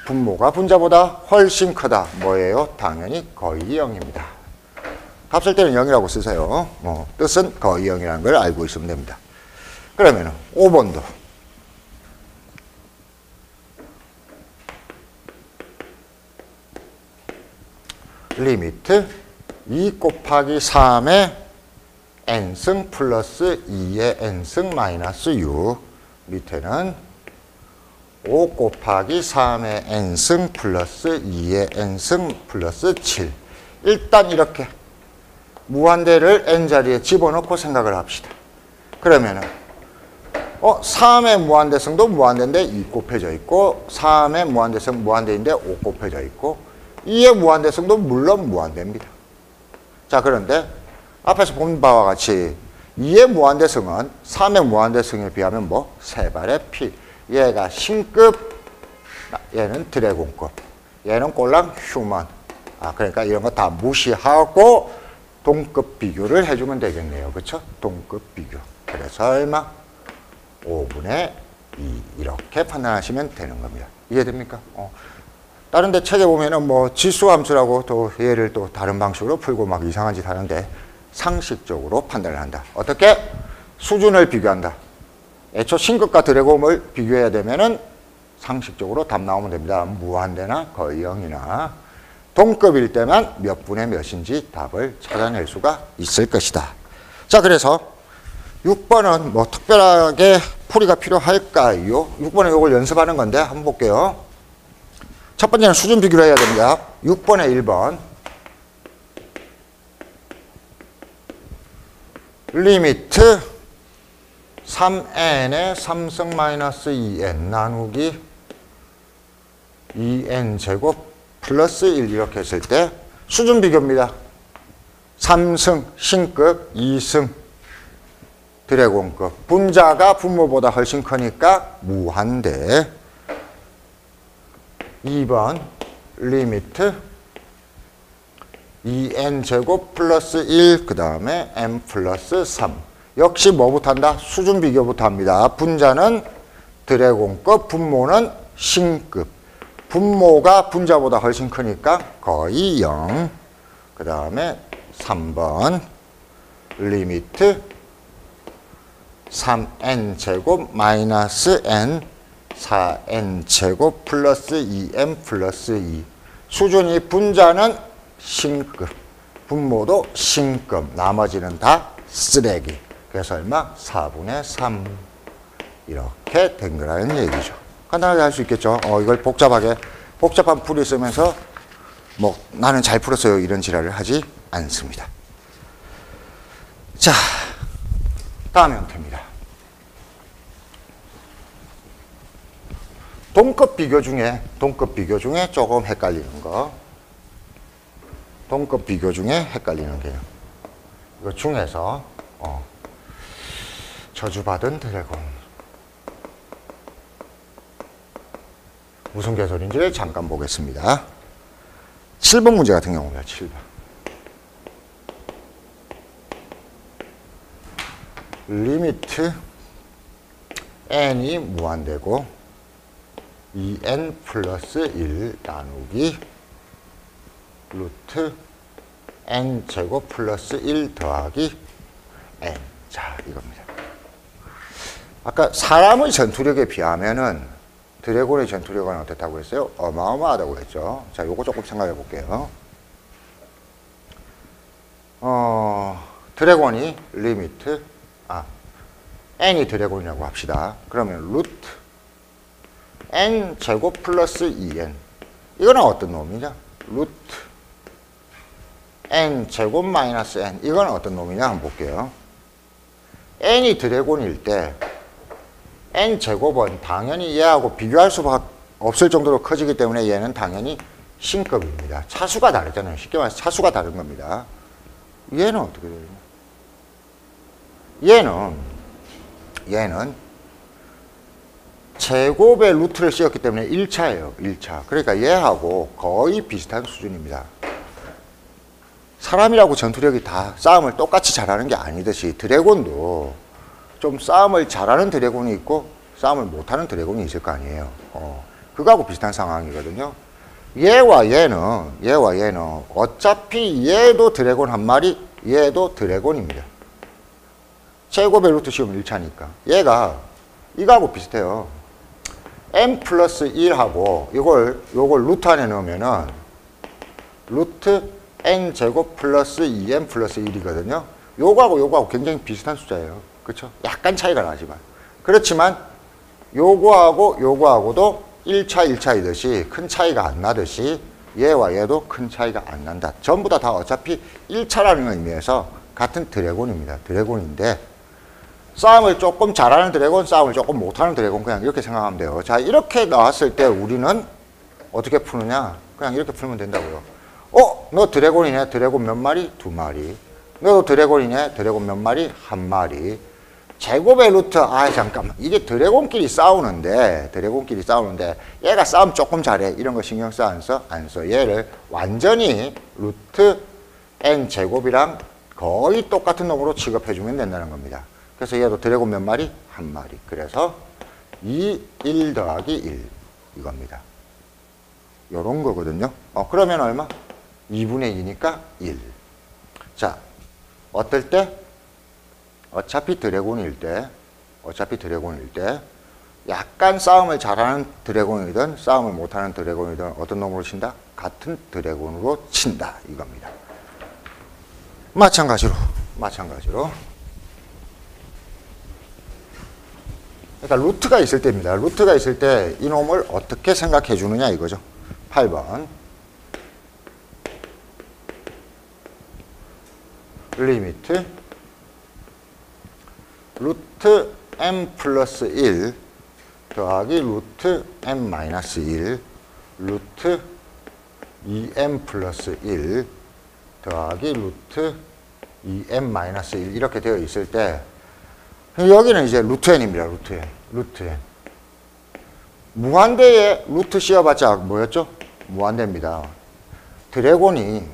분모가 분자보다 훨씬 크다. 뭐예요? 당연히 거의 0입니다. 값 쓸 때는 0이라고 쓰세요. 뜻은 거의 0이라는 걸 알고 있으면 됩니다. 그러면 5번도 리미트 2 곱하기 3의 n승 플러스 2의 n승 마이너스 6 밑에는 5 곱하기 3의 n승 플러스 2의 n승 플러스 7. 일단 이렇게 무한대를 n자리에 집어넣고 생각을 합시다. 그러면은 3의 무한대승도 무한대인데 2 곱해져 있고 3의 무한대승 무한대인데 5 곱해져 있고 2의 무한대승도 물론 무한대입니다. 자, 그런데 앞에서 본 바와 같이 2의 무한대승은 3의 무한대승에 비하면 뭐? 3발의 피. 얘가 신급, 얘는 드래곤급, 얘는 꼴랑 휴먼. 그러니까 이런 거 다 무시하고 동급 비교를 해주면 되겠네요. 그렇죠? 동급 비교. 그래서 얼마? 5분의 2 이렇게 판단하시면 되는 겁니다. 이해됩니까? 다른 데 책에 보면은 뭐 지수함수라고 또 얘를 또 다른 방식으로 풀고 막 이상한 짓 하는데 상식적으로 판단을 한다. 어떻게? 수준을 비교한다. 애초 신급과 드래곤을 비교해야 되면은 상식적으로 답 나오면 됩니다. 무한대나 거의 0이나 동급일 때만 몇 분의 몇인지 답을 찾아낼 수가 있을 것이다. 자, 그래서 6번은 뭐 특별하게 풀이가 필요할까요? 6번은 이걸 연습하는 건데 한번 볼게요. 첫 번째는 수준 비교를 해야 됩니다. 6번에 1번 리미트 3n의 3승 마이너스 2n 나누기 2n 제곱 플러스 1 이렇게 했을 때 수준 비교입니다. 3승 신급, 2승 드래곤급. 분자가 분모보다 훨씬 크니까 무한대. 2번 리미트 2n 제곱 플러스 1 그 다음에 n 플러스 3. 역시 뭐부터 한다? 수준 비교부터 합니다. 분자는 드래곤급, 분모는 신급. 분모가 분자보다 훨씬 크니까 거의 0. 그 다음에 3번 리미트 3n 제곱 마이너스 n 4n 제곱 플러스 2n 플러스 2. 수준이 분자는 신급, 분모도 신급, 나머지는 다 쓰레기. 그래서 얼마? 4분의 3 이렇게 된 거라는 얘기죠. 간단하게 할 수 있겠죠. 이걸 복잡한 풀이 쓰면서 뭐 나는 잘 풀었어요 이런 지랄을 하지 않습니다. 자, 다음 형태입니다. 동급 비교 중에 조금 헷갈리는 거. 동급 비교 중에 헷갈리는 게요. 이거 중에서 저주받은 드래곤. 무슨 개소리인지를 잠깐 보겠습니다. 7번 문제 같은 경우입니다. 7번. 리미트 n이 무한대고 2n 플러스 1 나누기 루트 n 제곱 플러스 1 더하기 n. 자, 이겁니다. 아까 사람의 전투력에 비하면은 드래곤의 전투력은 어떻다고 했어요? 어마어마하다고 했죠. 자, 요거 조금 생각해 볼게요. 드래곤이 리미트, n이 드래곤이라고 합시다. 그러면 루트 n 제곱 플러스 2n. 이거는 어떤 놈이냐? 루트 n 제곱 마이너스 n. 이건 어떤 놈이냐? 한번 볼게요. n이 드래곤일 때 n 제곱은 당연히 얘하고 비교할 수밖에 없을 정도로 커지기 때문에 얘는 당연히 신급입니다. 차수가 다르잖아요. 쉽게 말해서 차수가 다른 겁니다. 얘는 어떻게 돼요? 얘는 제곱의 루트를 씌웠기 때문에 1차예요. 1차. 그러니까 얘하고 거의 비슷한 수준입니다. 사람이라고 전투력이 다 싸움을 똑같이 잘하는 게 아니듯이 드래곤도 좀 싸움을 잘하는 드래곤이 있고 싸움을 못하는 드래곤이 있을 거 아니에요. 그거하고 비슷한 상황이거든요. 얘와 얘는 어차피 얘도 드래곤 한 마리, 얘도 드래곤입니다. 제곱의 루트 씌우면 1차니까. 얘가 이거하고 비슷해요. n 플러스 1하고 요걸 루트 안에 넣으면은 루트 n 제곱 플러스 2n 플러스 1이거든요. 요거하고 굉장히 비슷한 숫자예요. 그렇죠? 약간 차이가 나지만. 그렇지만 요거하고도 1차이듯이 큰 차이가 안 나듯이 얘와 얘도 큰 차이가 안 난다. 전부 다 어차피 1차라는 의미에서 같은 드래곤입니다. 드래곤인데 싸움을 조금 잘하는 드래곤, 싸움을 조금 못하는 드래곤 그냥 이렇게 생각하면 돼요. 자, 이렇게 나왔을 때 우리는 어떻게 푸느냐? 그냥 이렇게 풀면 된다고요. 너 드래곤이네. 드래곤 몇 마리? 2마리. 너도 드래곤이네. 드래곤 몇 마리? 1마리. 제곱의 루트, 잠깐만. 이게 드래곤끼리 싸우는데 얘가 싸움 조금 잘해. 이런 거 신경 써, 안 써? 안 써. 얘를 완전히 루트 n 제곱이랑 거의 똑같은 놈으로 취급해주면 된다는 겁니다. 그래서 얘도 드래곤 몇 마리? 1마리. 그래서 1 더하기 1 이겁니다. 요런 거거든요. 그러면 얼마? 2분의 2니까 1. 자, 어떨 때? 어차피 드래곤일 때 어차피 드래곤일 때 약간 싸움을 잘하는 드래곤이든 싸움을 못하는 드래곤이든 어떤 놈으로 친다? 같은 드래곤으로 친다 이겁니다. 마찬가지로 그러니까 루트가 있을 때입니다. 루트가 있을 때 이놈을 어떻게 생각해 주느냐 이거죠. 8번 리미트 루트 m 플러스 1 더하기 루트 m 마이너스 1 루트 2m 플러스 1 더하기 루트 2m 마이너스 1 이렇게 되어 있을 때 여기는 이제 루트 n입니다. 루트 n 무한대에 루트 씌워봤자 뭐였죠? 무한대입니다. 드래곤이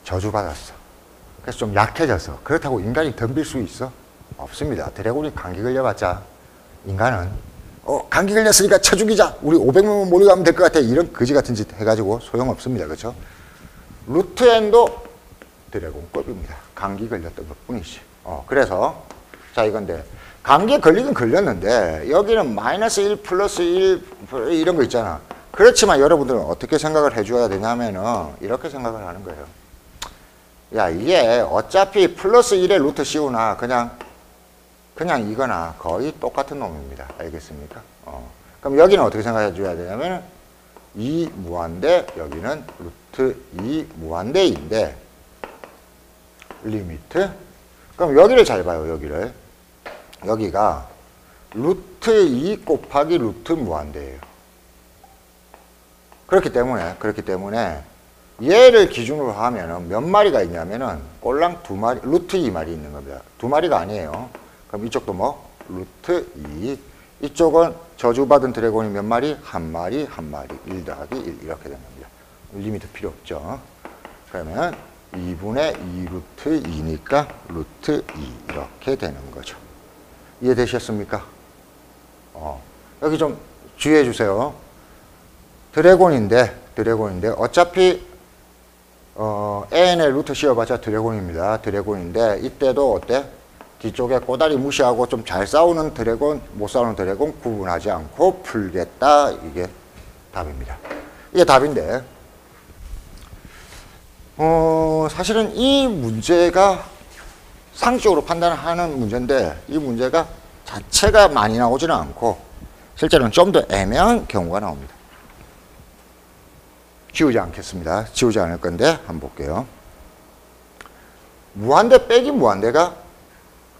저주받았어. 그래서 좀 약해져서. 그렇다고 인간이 덤빌 수 있어? 없습니다. 드래곤이 감기 걸려봤자 인간은 감기 걸렸으니까 쳐 죽이자. 우리 500명만 몰려가면 될 것 같아. 이런 거지 같은 짓 해가지고 소용없습니다. 그렇죠? 루트 n도 드래곤급입니다. 감기 걸렸던 것 뿐이지. 그래서 자 이건데 감기에 걸리긴 걸렸는데 여기는 마이너스 1 플러스 1 이런 거 있잖아. 그렇지만 여러분들은 어떻게 생각을 해줘야 되냐면은 이렇게 생각을 하는 거예요. 야 이게 어차피 플러스 1에 루트 씌우나 그냥 이거나 거의 똑같은 놈입니다. 알겠습니까? 그럼 여기는 어떻게 생각해 줘야 되냐면 2 무한대 여기는 루트 2 무한대인데 리미트 그럼 여기를 잘 봐요. 여기가 루트 2 곱하기 루트 무한대예요. 그렇기 때문에 얘를 기준으로 하면은 몇 마리가 있냐면은 꼴랑 2마리, 루트 2마리 있는 겁니다. 2마리가 아니에요. 그럼 이쪽도 뭐? 루트 2. 이쪽은 저주받은 드래곤이 몇 마리? 한 마리. 1 더하기 1 이렇게 되는 겁니다. 리미트 필요 없죠. 그러면 2분의 2 루트 2니까 루트 2 이렇게 되는 거죠. 이해되셨습니까? 여기 좀 주의해 주세요. 드래곤인데 어차피 n의 루트 씌워봤자 드래곤입니다. 드래곤인데 이때도 어때? 뒤쪽에 꼬다리 무시하고 좀 잘 싸우는 드래곤, 못 싸우는 드래곤 구분하지 않고 풀겠다. 이게 답입니다. 이게 답인데 사실은 이 문제가 상식적으로 판단하는 문제인데 이 문제가 자체가 많이 나오지는 않고 실제로는 좀 더 애매한 경우가 나옵니다. 지우지 않겠습니다. 지우지 않을 건데 한번 볼게요. 무한대 빼기 무한대가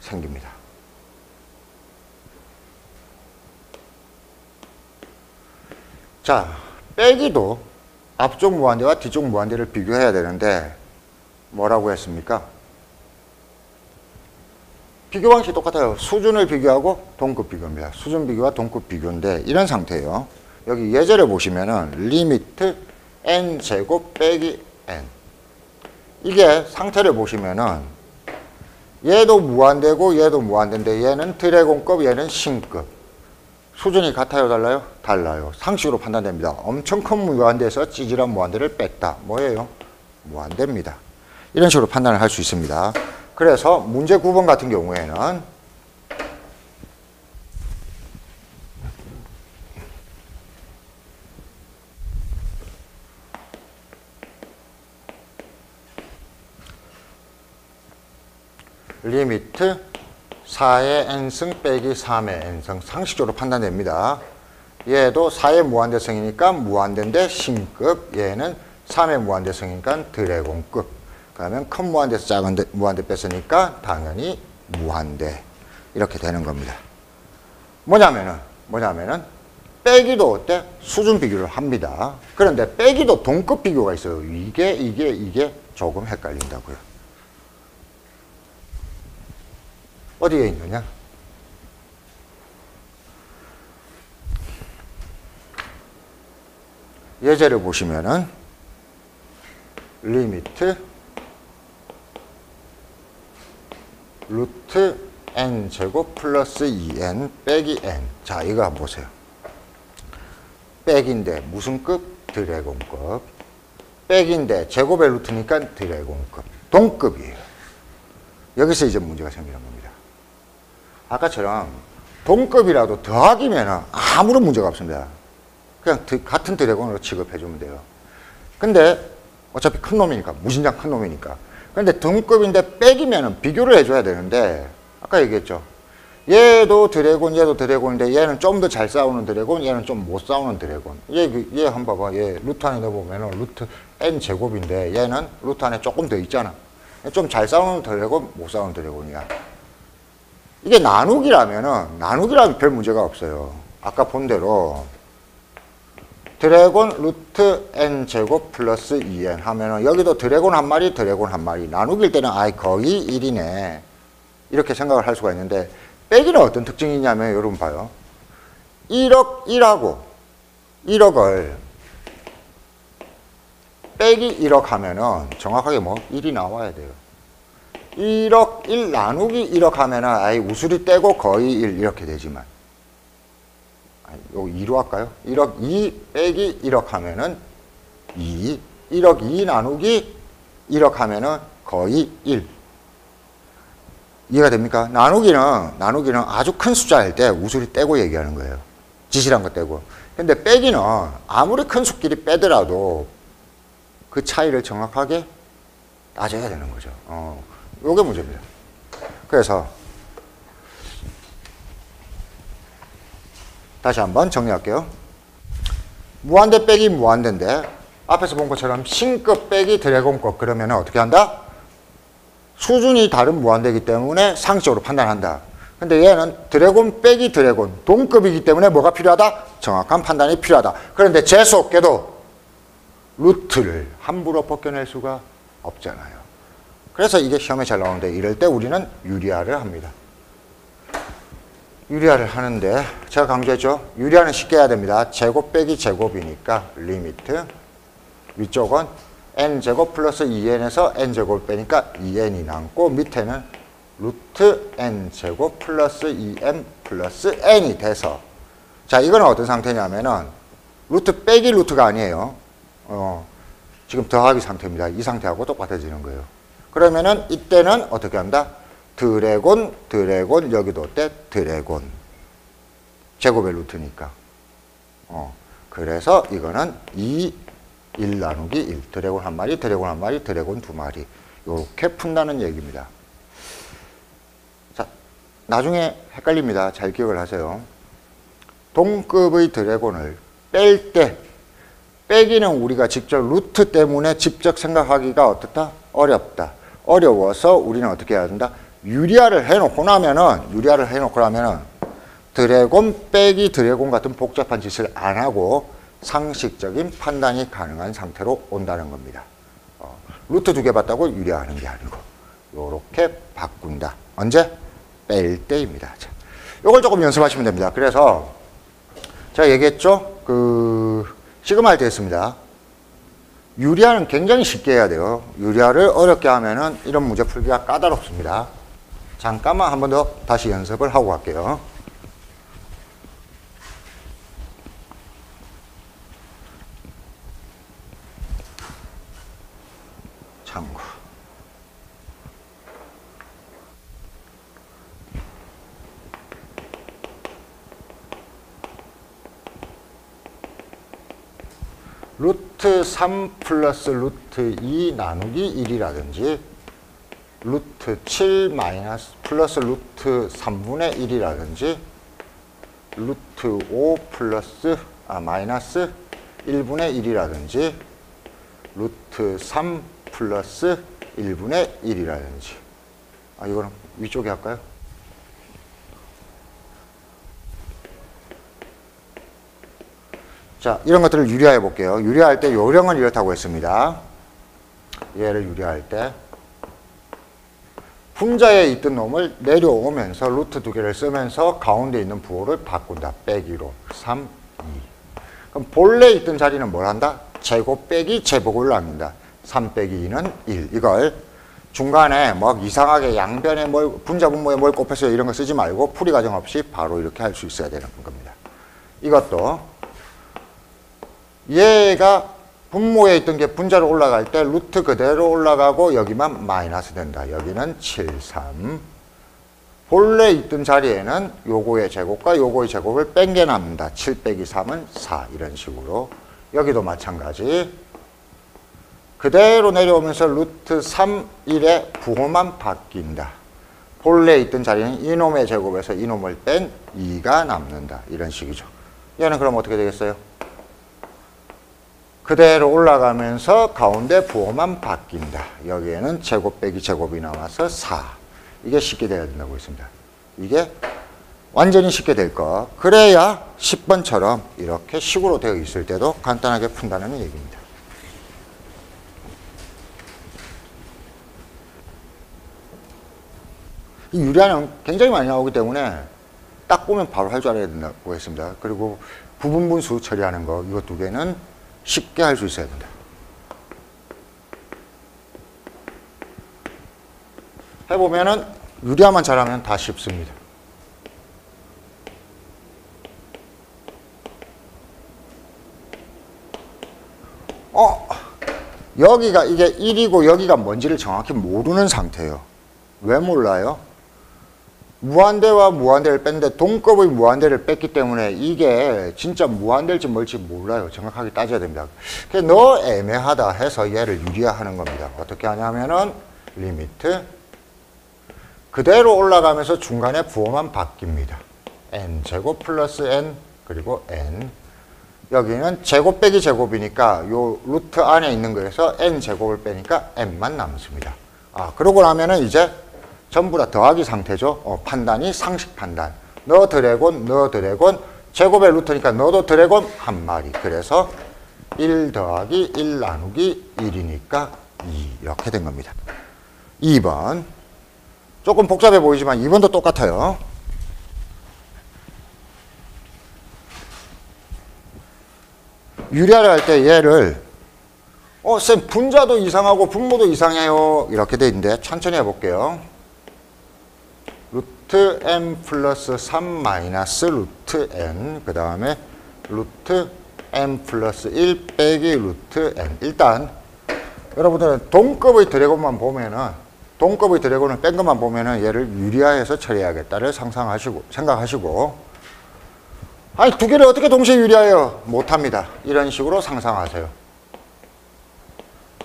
생깁니다. 자, 빼기도 앞쪽 무한대와 뒤쪽 무한대를 비교해야 되는데 뭐라고 했습니까? 비교 방식이 똑같아요. 수준을 비교하고 동급 비교입니다. 수준 비교와 동급 비교인데 이런 상태예요. 여기 예제를 보시면은 리미트 n제곱 빼기 n 이게 상태를 보시면은 얘도 무한대고 얘도 무한대인데 얘는 드래곤급 얘는 신급 수준이 같아요 달라요? 달라요. 상식으로 판단됩니다. 엄청 큰 무한대에서 찌질한 무한대를 뺐다. 뭐예요? 무한대입니다. 이런 식으로 판단을 할 수 있습니다. 그래서 문제 9번 같은 경우에는 리미트 4의 n승 빼기 3의 n승 상식적으로 판단됩니다. 얘도 4의 무한대성이니까 무한대인데 신급, 얘는 3의 무한대성이니까 드래곤급. 그러면 큰 무한대에서 작은 무한대 뺐으니까 당연히 무한대 이렇게 되는 겁니다. 뭐냐면은 빼기도 어때? 수준 비교를 합니다. 그런데 빼기도 동급 비교가 있어요. 이게 조금 헷갈린다고요. 어디에 있느냐? 예제를 보시면은 리미트 루트 n제곱 플러스 2n 빼기 n. 자, 이거 한번 보세요. 백인데 무슨 급? 드래곤급. 백인데 제곱의 루트니까 드래곤급. 동급이에요. 여기서 이제 문제가 생기는 겁니다. 아까처럼 동급이라도 더하기면 아무런 문제가 없습니다. 그냥 같은 드래곤으로 취급해주면 돼요. 근데 어차피 큰 놈이니까, 무진장 큰 놈이니까. 근데 등급인데 빼기면 비교를 해줘야 되는데, 아까 얘기했죠. 얘도 드래곤, 얘도 드래곤인데 얘는 좀 더 잘 싸우는 드래곤, 얘는 좀 못 싸우는 드래곤. 얘 한번 봐봐. 얘 루트 안에 넣어보면 루트 n 제곱인데 얘는 루트 안에 조금 더 있잖아. 좀 잘 싸우는 드래곤, 못 싸우는 드래곤이야. 이게 나누기라면 별 문제가 없어요. 아까 본 대로 드래곤 루트 n 제곱 플러스 2n 하면은 여기도 드래곤 한 마리, 드래곤 한 마리. 나누기일 때는 거의 1이네. 이렇게 생각을 할 수가 있는데, 빼기는 어떤 특징이 있냐면 여러분 봐요. 1억 1하고 1억을 빼기 1억 하면은 정확하게 1이 나와야 돼요. 1억 1 나누기 1억 하면은 우수리 떼고 거의 1 이렇게 되지만, 이거 2로 할까요? 1억 2 빼기 1억 하면은 2, 1억 2 나누기 1억 하면은 거의 1. 이해가 됩니까? 나누기는 아주 큰 숫자일 때 우수리 떼고 얘기하는 거예요. 지시란 거 떼고. 근데 빼기는 아무리 큰 수끼리 빼더라도 그 차이를 정확하게 따져야 되는 거죠. 요게 문제입니다. 그래서 다시 한번 정리할게요. 무한대 빼기 무한대인데 앞에서 본 것처럼 신급 빼기 드래곤급 그러면 어떻게 한다? 수준이 다른 무한대이기 때문에 상식적으로 판단한다. 근데 얘는 드래곤 빼기 드래곤 동급이기 때문에 뭐가 필요하다? 정확한 판단이 필요하다. 그런데 재수없게도 루트를 함부로 벗겨낼 수가 없잖아요. 그래서 이게 시험에 잘 나오는데 이럴 때 우리는 유리화를 합니다. 유리화를 하는데 제가 강조했죠. 유리화는 쉽게 해야 됩니다. 제곱 빼기 제곱이니까 리미트 위쪽은 n제곱 플러스 2n에서 n제곱을 빼니까 2n이 남고 밑에는 루트 n제곱 플러스 2n 플러스 n이 돼서, 자 이거는 어떤 상태냐면은 루트 빼기 루트가 아니에요. 지금 더하기 상태입니다. 이 상태하고 똑같아지는 거예요. 그러면은 이때는 어떻게 한다? 드래곤 여기도 어때? 드래곤 제곱의 루트니까. 그래서 이거는 1 나누기 1 드래곤 한 마리, 드래곤 한 마리, 드래곤 두 마리 이렇게 푼다는 얘기입니다. 자, 나중에 헷갈립니다. 잘 기억을 하세요. 동급의 드래곤을 뺄 때 빼기는 우리가 직접 루트 때문에 직접 생각하기가 어떻다? 어렵다. 어려워서 우리는 어떻게 해야 된다? 유리화를 해놓고 나면은 드래곤 빼기 드래곤 같은 복잡한 짓을 안 하고 상식적인 판단이 가능한 상태로 온다는 겁니다. 루트 두 개 봤다고 유리화하는 게 아니고 요렇게 바꾼다. 언제? 뺄 때입니다. 자, 요걸 조금 연습하시면 됩니다. 그래서 제가 얘기했죠? 시그마 할 때 했습니다. 유리화는 굉장히 쉽게 해야 돼요. 유리화를 어렵게 하면은 이런 문제 풀기가 까다롭습니다. 잠깐만 한 번 더 다시 연습을 하고 갈게요. 참고. 루트 3 플러스 루트 2 나누기 1이라든지 루트 7 마이너스 플러스 루트 3분의 1이라든지 루트 5 플러스 마이너스 1분의 1이라든지 루트 3 플러스 1분의 1이라든지 이거는 위쪽에 할까요? 자, 이런 것들을 유리화해 볼게요. 유리화할 때 요령은 이렇다고 했습니다. 얘를 유리화할 때 분자에 있던 놈을 내려오면서 루트 두 개를 쓰면서 가운데 있는 부호를 바꾼다. 빼기로 3, 2. 그럼 본래 있던 자리는 뭘 한다? 제곱 빼기 제곱을 남긴다. 3 빼기 2는 1. 이걸 중간에 이상하게 양변에 분자 분모에 뭘 곱해서 이런 거 쓰지 말고 풀이 과정 없이 바로 이렇게 할 수 있어야 되는 겁니다. 이것도 얘가 분모에 있던 게 분자로 올라갈 때 루트 그대로 올라가고 여기만 마이너스 된다. 여기는 7, 3. 본래 있던 자리에는 요거의 제곱과 요거의 제곱을 뺀 게 남는다. 7 빼기 3은 4 이런 식으로. 여기도 마찬가지. 그대로 내려오면서 루트 3, 1의 부호만 바뀐다. 본래 있던 자리는 이놈의 제곱에서 이놈을 뺀 2가 남는다. 이런 식이죠. 얘는 그럼 어떻게 되겠어요? 그대로 올라가면서 가운데 부호만 바뀐다. 여기에는 제곱 빼기 제곱이 나와서 4. 이게 쉽게 돼야 된다고 했습니다. 이게 완전히 쉽게 될 거. 그래야 10번처럼 이렇게 식으로 되어 있을 때도 간단하게 푼다는 얘기입니다. 이 유리화는 굉장히 많이 나오기 때문에 딱 보면 바로 할 줄 알아야 된다고 했습니다. 그리고 부분분수 처리하는 거, 이거 두 개는 쉽게 할 수 있어야 된다. 해보면은 유리화만 잘하면 다 쉽습니다. 여기가 이게 1이고 여기가 뭔지를 정확히 모르는 상태예요. 왜 몰라요? 무한대와 무한대를 뺐는데 동급의 무한대를 뺐기 때문에 이게 진짜 무한대일지 뭘지 몰라요. 정확하게 따져야 됩니다. 그래서 너 애매하다 해서 얘를 유리화하는 겁니다. 어떻게 하냐면은 리미트 그대로 올라가면서 중간에 부호만 바뀝니다. n제곱 플러스 n 그리고 n. 여기는 제곱 빼기 제곱이니까 요 루트 안에 있는 거에서 n제곱을 빼니까 n만 남습니다. 그러고 나면은 이제 전부 다 더하기 상태죠. 판단이 상식 판단. 너 드래곤, 너 드래곤. 제곱의 루트니까 너도 드래곤 한 마리. 그래서 1 더하기 1 나누기 1이니까 2. 이렇게 된 겁니다. 2번. 조금 복잡해 보이지만 2번도 똑같아요. 유리화를 할 때 얘를 쌤 분자도 이상하고 분모도 이상해요. 이렇게 돼 있는데 천천히 해볼게요. 루트 n 플러스 3 마이너스 루트 n 그 다음에 루트 n 플러스 1 빼기 루트 n. 일단 여러분들은 동급의 드래곤만 보면은 동급의 드래곤을 뺀 것만 보면은 얘를 유리화해서 처리해야겠다를 생각하시고 아니 두 개를 어떻게 동시에 유리화해요? 못합니다. 이런 식으로 상상하세요.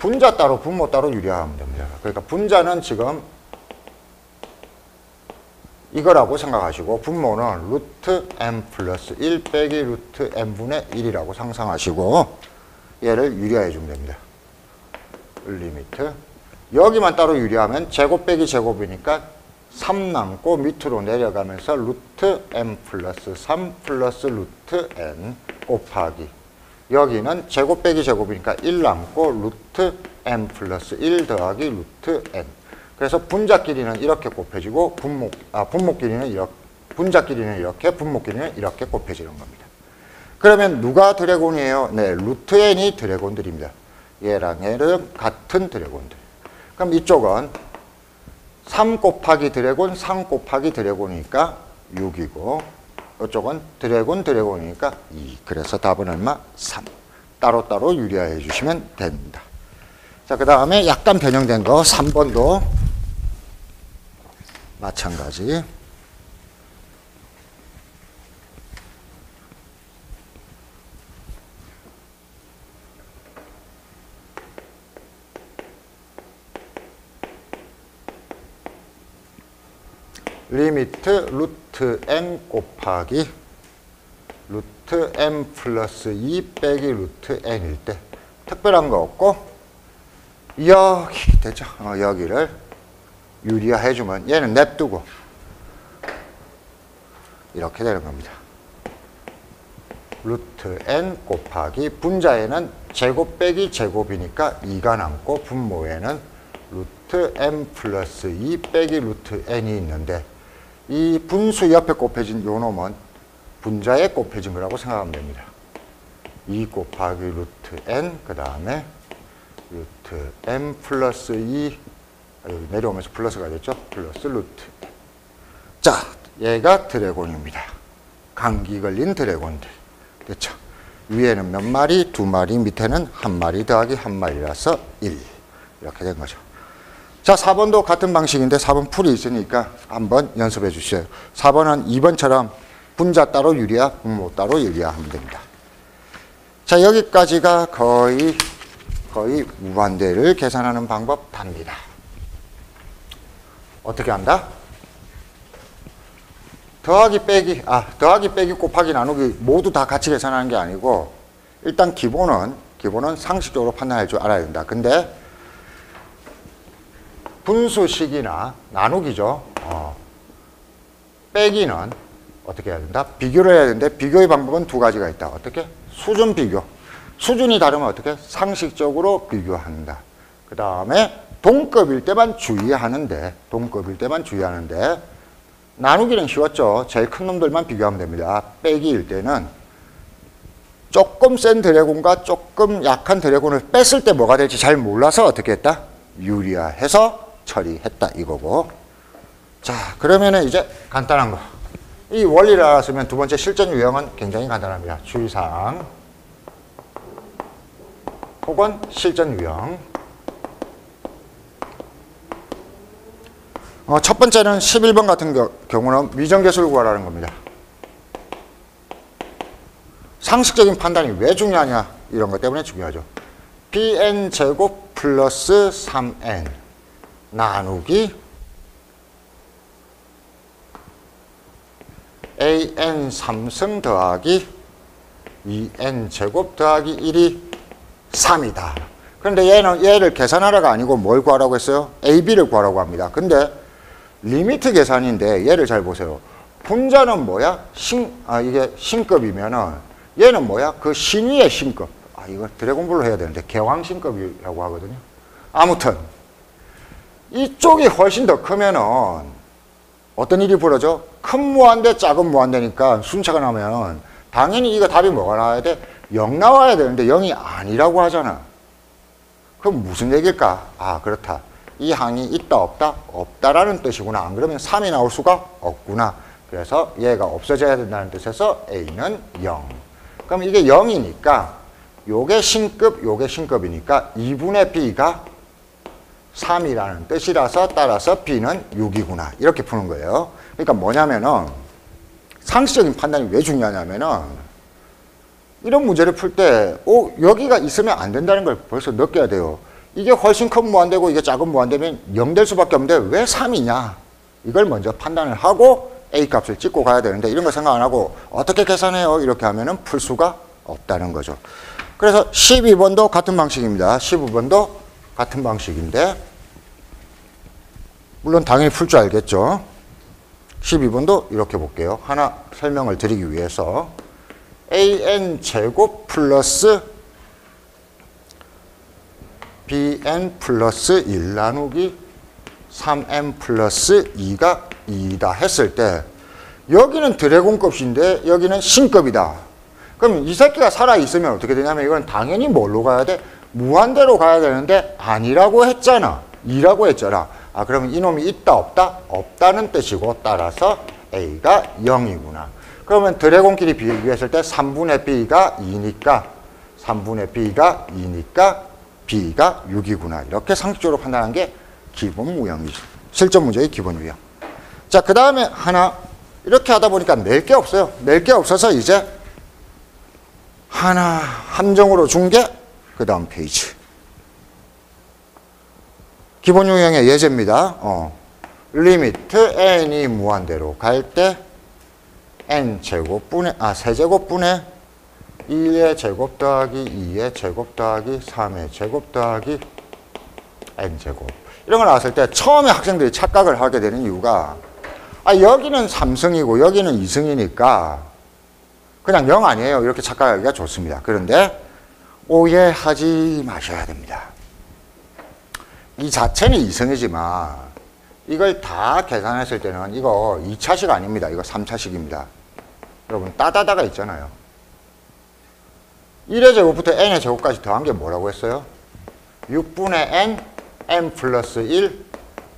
분자 따로 분모 따로 유리화하면 됩니다. 그러니까 분자는 지금 이거라고 생각하시고 분모는 루트 n 플러스 1 빼기 루트 n분의 1이라고 상상하시고 얘를 유리화해 주면 됩니다. 리미트 여기만 따로 유리하면 제곱 빼기 제곱이니까 3 남고 밑으로 내려가면서 루트 n 플러스 3 플러스 루트 n 곱하기 여기는 제곱 빼기 제곱이니까 1 남고 루트 n 플러스 1 더하기 루트 n. 그래서 분자끼리는 이렇게 곱해지고 분모끼리는 이렇게, 분자끼리는 이렇게, 분모끼리는 이렇게 곱해지는 겁니다. 그러면 누가 드래곤이에요? 네, 루트 n이 드래곤들입니다. 얘랑 얘는 같은 드래곤들. 그럼 이쪽은 3 곱하기 드래곤, 3 곱하기 드래곤이니까 6이고 이쪽은 드래곤이니까 2. 그래서 답은 얼마? 3. 따로따로 유리화해 주시면 됩니다. 자, 그 다음에 약간 변형된 거 3번도 마찬가지. 리미트 루트 n 곱하기 루트 n 플러스 2 빼기 루트 n일 때 특별한 거 없고 여기 되죠. 여기를 유리화 해주면 얘는 냅두고 이렇게 되는 겁니다. 루트 n 곱하기 분자에는 제곱 빼기 제곱이니까 2가 남고 분모에는 루트 n 플러스 2 빼기 루트 n이 있는데 이 분수 옆에 곱해진 요 놈은 분자에 곱해진 거라고 생각하면 됩니다. 2 곱하기 루트 n 그 다음에 루트 n 플러스 2 여기 내려오면서 플러스가 됐죠. 플러스 루트. 자, 얘가 드래곤입니다. 감기 걸린 드래곤들. 됐죠. 위에는 몇 마리? 2마리, 밑에는 1마리 더하기 1마리라서 1. 이렇게 된 거죠. 자, 4번도 같은 방식인데 4번 풀이 있으니까 한번 연습해 주세요. 4번은 2번처럼 분자 따로 유리야, 분모 따로 유리야 하면 됩니다. 자, 여기까지가 거의 무한대를 계산하는 방법 답니다. 어떻게 한다? 더하기 빼기 곱하기 나누기 모두 다 같이 계산하는 게 아니고 일단 기본은 상식적으로 판단할 줄 알아야 된다. 근데 분수식이나 나누기죠. 빼기는 어떻게 해야 된다? 비교를 해야 되는데 비교의 방법은 두 가지가 있다. 어떻게? 수준 비교. 수준이 다르면 어떻게? 상식적으로 비교한다. 그 다음에 동급일 때만 주의하는데 나누기는 쉬웠죠. 제일 큰 놈들만 비교하면 됩니다. 빼기일 때는 조금 센 드래곤과 조금 약한 드래곤을 뺐을 때 뭐가 될지 잘 몰라서 어떻게 했다? 유리화해서 처리했다 이거고. 자, 그러면은 이제 간단한 거. 이 원리를 알았으면 두 번째 실전 유형은 굉장히 간단합니다. 주의사항 혹은 실전 유형. 첫 번째는 11번 같은 경우는 미정계수를 구하라는 겁니다. 상식적인 판단이 왜 중요하냐 이런 것 때문에 중요하죠. bn제곱 플러스 3n 나누기 an 3승 더하기 2n제곱 더하기 1이 3이다. 그런데 얘를 계산하라가 아니고 뭘 구하라고 했어요? ab를 구하라고 합니다. 근데 리미트 계산인데 얘를 잘 보세요. 분자는 뭐야? 이게 신급이면은 얘는 뭐야? 그 신위의 신급. 이거 드래곤볼로 해야 되는데 개왕 신급이라고 하거든요. 아무튼 이쪽이 훨씬 더 크면은 어떤 일이 벌어져? 큰 무한대, 작은 무한대니까 순차가 나면 당연히 이거 답이 뭐가 나와야 돼? 0 나와야 되는데 0이 아니라고 하잖아. 그럼 무슨 얘기일까? 그렇다. 이 항이 있다 없다? 없다라는 뜻이구나. 안 그러면 3이 나올 수가 없구나. 그래서 얘가 없어져야 된다는 뜻에서 A는 0. 그럼 이게 0이니까 요게 신급, 요게 신급이니까 2분의 B가 3이라는 뜻이라서 따라서 B는 6이구나. 이렇게 푸는 거예요. 그러니까 뭐냐면은 상식적인 판단이 왜 중요하냐면은 이런 문제를 풀 때 여기가 있으면 안 된다는 걸 벌써 느껴야 돼요. 이게 훨씬 큰 무한대고 이게 작은 무한대면 0 될 수밖에 없는데 왜 3이냐? 이걸 먼저 판단을 하고 A값을 찍고 가야 되는데 이런 거 생각 안 하고 어떻게 계산해요? 이렇게 하면은 풀 수가 없다는 거죠. 그래서 12번도 같은 방식입니다. 15번도 같은 방식인데 물론 당연히 풀 줄 알겠죠. 12번도 이렇게 볼게요. 하나 설명을 드리기 위해서 an 제곱 플러스 bn 플러스 1 나누기 3n 플러스 2가 2다 했을 때 여기는 드래곤 값인데 여기는 신급이다. 그럼 이 새끼가 살아있으면 어떻게 되냐면 이건 당연히 뭘로 가야 돼? 무한대로 가야 되는데 아니라고 했잖아. 2라고 했잖아. 그러면 이놈이 있다 없다? 없다는 뜻이고 따라서 A가 0이구나. 그러면 드래곤끼리 비교했을 때 3분의 B가 2니까 3분의 B가 2니까 B가 6이구나. 이렇게 상식적으로 판단한 게 기본 무형이죠. 실전 문제의 기본 유형. 자, 그 다음에 하나 이렇게 하다 보니까 낼 게 없어요. 낼 게 없어서 이제 하나 함정으로 준 게 그 다음 페이지. 기본 유형의 예제입니다. 리미트 n이 무한대로 갈 때 n제곱분의 세제곱분의 1의 제곱 더하기 2의 제곱 더하기 3의 제곱 더하기 n제곱. 이런 거 나왔을 때 처음에 학생들이 착각을 하게 되는 이유가 여기는 3승이고 여기는 2승이니까 그냥 0 아니에요. 이렇게 착각하기가 좋습니다. 그런데 오해하지 마셔야 됩니다. 이 자체는 2승이지만 이걸 다 계산했을 때는 이거 2차식 아닙니다. 이거 3차식입니다. 여러분 따다다가 있잖아요. 1의 제곱부터 n의 제곱까지 더한 게 뭐라고 했어요? 6분의 n, n 플러스 1,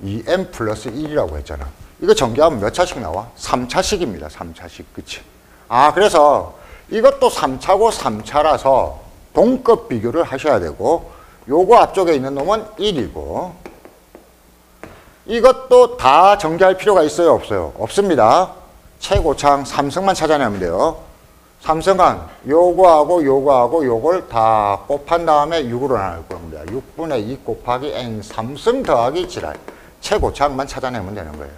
2n 플러스 1이라고 했잖아. 이거 전개하면 몇 차식 나와? 3차식입니다. 3차식. 그치? 그래서 이것도 3차고 3차라서 동급 비교를 하셔야 되고 요거 앞쪽에 있는 놈은 1이고 이것도 다 전개할 필요가 있어요, 없어요? 없습니다. 최고차항 3승만 찾아내면 돼요. 3승은 요거하고 요거하고 요걸 다 곱한 다음에 6으로 나눌 겁니다. 6분의 2 곱하기 n 3승 더하기 7r. 최고차항만 찾아내면 되는 거예요.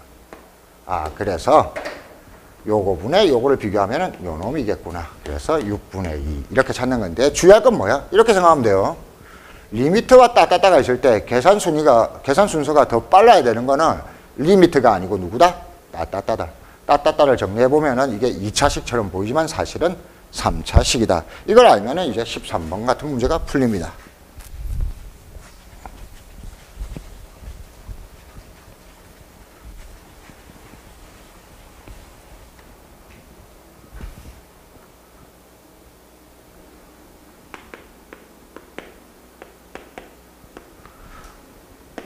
아, 그래서 요거분의 요거를 비교하면은 요 놈이겠구나. 그래서 6분의 2 이렇게 찾는 건데 주의할 건 뭐야? 이렇게 생각하면 돼요. 리미트와 따따따가 있을 때 계산 순서가 더 빨라야 되는 거는 리미트가 아니고 누구다? 따따따다. 따따따를 정리해 보면은 이게 2차식처럼 보이지만 사실은 3차식이다. 이걸 알면은 이제 13번 같은 문제가 풀립니다.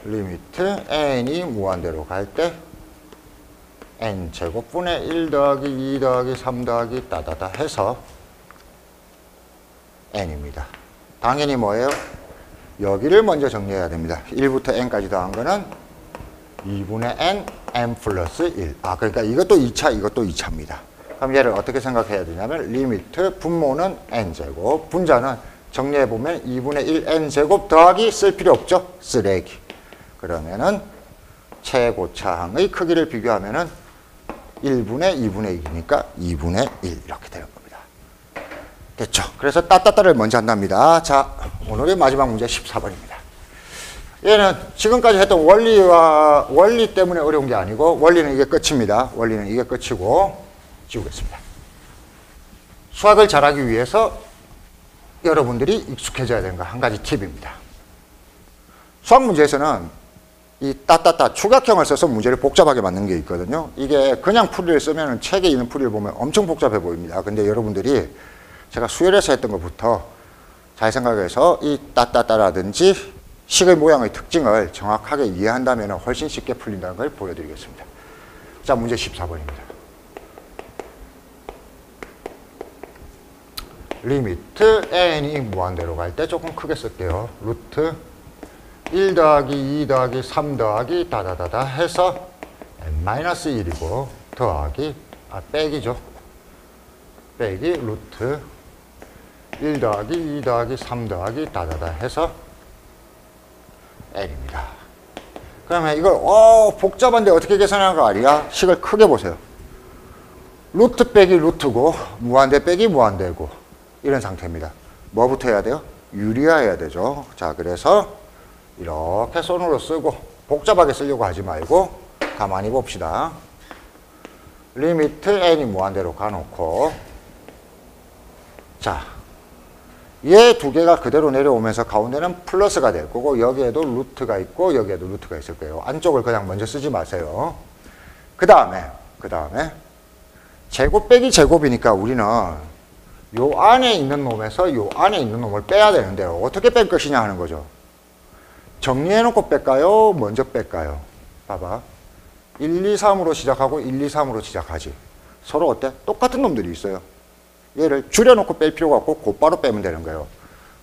리미트 n이 무한대로 갈 때 n제곱분의 1 더하기 2 더하기 3 더하기 따다다 해서 n입니다. 당연히 뭐예요? 여기를 먼저 정리해야 됩니다. 1부터 n까지 더한 거는 2분의 n 플러스 1. 아, 그러니까 이것도 2차, 이것도 2차입니다. 그럼 얘를 어떻게 생각해야 되냐면 리미트 분모는 n제곱, 분자는 정리해보면 2분의 1 n제곱 더하기 쓸 필요 없죠? 쓰레기. 그러면은 최고차항의 크기를 비교하면은 1분의 2분의 1이니까 2분의 1 이렇게 되는 겁니다. 됐죠? 그래서 따따따를 먼저 한답니다. 자, 오늘의 마지막 문제 14번입니다. 얘는 지금까지 했던 원리 때문에 어려운 게 아니고 원리는 이게 끝입니다. 원리는 이게 끝이고 지우겠습니다. 수학을 잘하기 위해서 여러분들이 익숙해져야 되는 거 한 가지 팁입니다. 수학 문제에서는 이 따따따 추각형을 써서 문제를 복잡하게 만든 게 있거든요. 이게 그냥 풀이를 쓰면 책에 있는 풀이를 보면 엄청 복잡해 보입니다. 근데 여러분들이 제가 수열에서 했던 것부터 잘 생각해서 이 따따따라든지 식의 모양의 특징을 정확하게 이해한다면 훨씬 쉽게 풀린다는 걸 보여드리겠습니다. 자, 문제 14번입니다. 리미트 n이 무한대로 갈 때 조금 크게 쓸게요. 루트 1 더하기 2 더하기 3 더하기 다다다다 해서 n-1이고 더하기, 빼기죠. 빼기 루트 1 더하기 2 더하기 3 더하기 다다다 해서 n입니다. 그러면 이걸 복잡한데 어떻게 계산하는 거 아니야? 식을 크게 보세요. 루트 빼기 루트고 무한대 빼기 무한대고 이런 상태입니다. 뭐부터 해야 돼요? 유리화해야 되죠. 자, 그래서 이렇게 손으로 쓰고 복잡하게 쓰려고 하지 말고 가만히 봅시다. 리미트 n이 무한대로 가놓고 자, 얘 두 개가 그대로 내려오면서 가운데는 플러스가 될 거고 여기에도 루트가 있고 여기에도 루트가 있을 거예요. 안쪽을 그냥 먼저 쓰지 마세요. 그 다음에 제곱 빼기 제곱이니까 우리는 요 안에 있는 놈에서 요 안에 있는 놈을 빼야 되는데요. 어떻게 뺄 것이냐 하는 거죠. 정리해놓고 뺄까요? 먼저 뺄까요? 봐봐. 1, 2, 3으로 시작하고 1, 2, 3으로 시작하지. 서로 어때? 똑같은 놈들이 있어요. 얘를 줄여놓고 뺄 필요가 없고 곧바로 빼면 되는 거예요.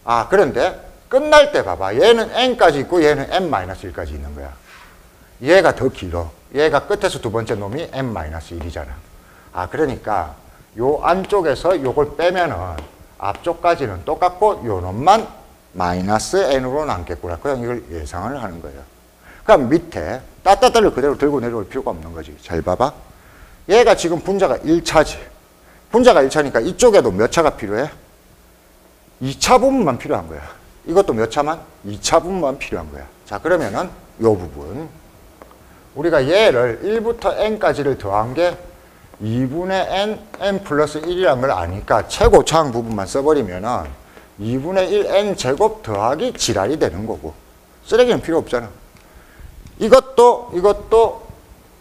아, 그런데 끝날 때 봐봐. 얘는 n까지 있고 얘는 n-1까지 있는 거야. 얘가 더 길어. 얘가 끝에서 두 번째 놈이 n-1이잖아. 아, 그러니까 요 안쪽에서 요걸 빼면은 앞쪽까지는 똑같고 요 놈만 마이너스 n으로 남겠구나. 그냥 이걸 예상을 하는 거예요. 그럼 밑에 따따따를 그대로 들고 내려올 필요가 없는 거지. 잘 봐봐. 얘가 지금 분자가 1차지. 분자가 1차니까 이쪽에도 몇 차가 필요해? 2차 부분만 필요한 거야. 이것도 몇 차만? 2차 부분만 필요한 거야. 자, 그러면은 요 부분. 우리가 얘를 1부터 n까지를 더한 게 2분의 n 플러스 1이라는 걸 아니까 최고차항 부분만 써버리면은 2분의 1 n제곱 더하기 지랄이 되는 거고 쓰레기는 필요 없잖아. 이것도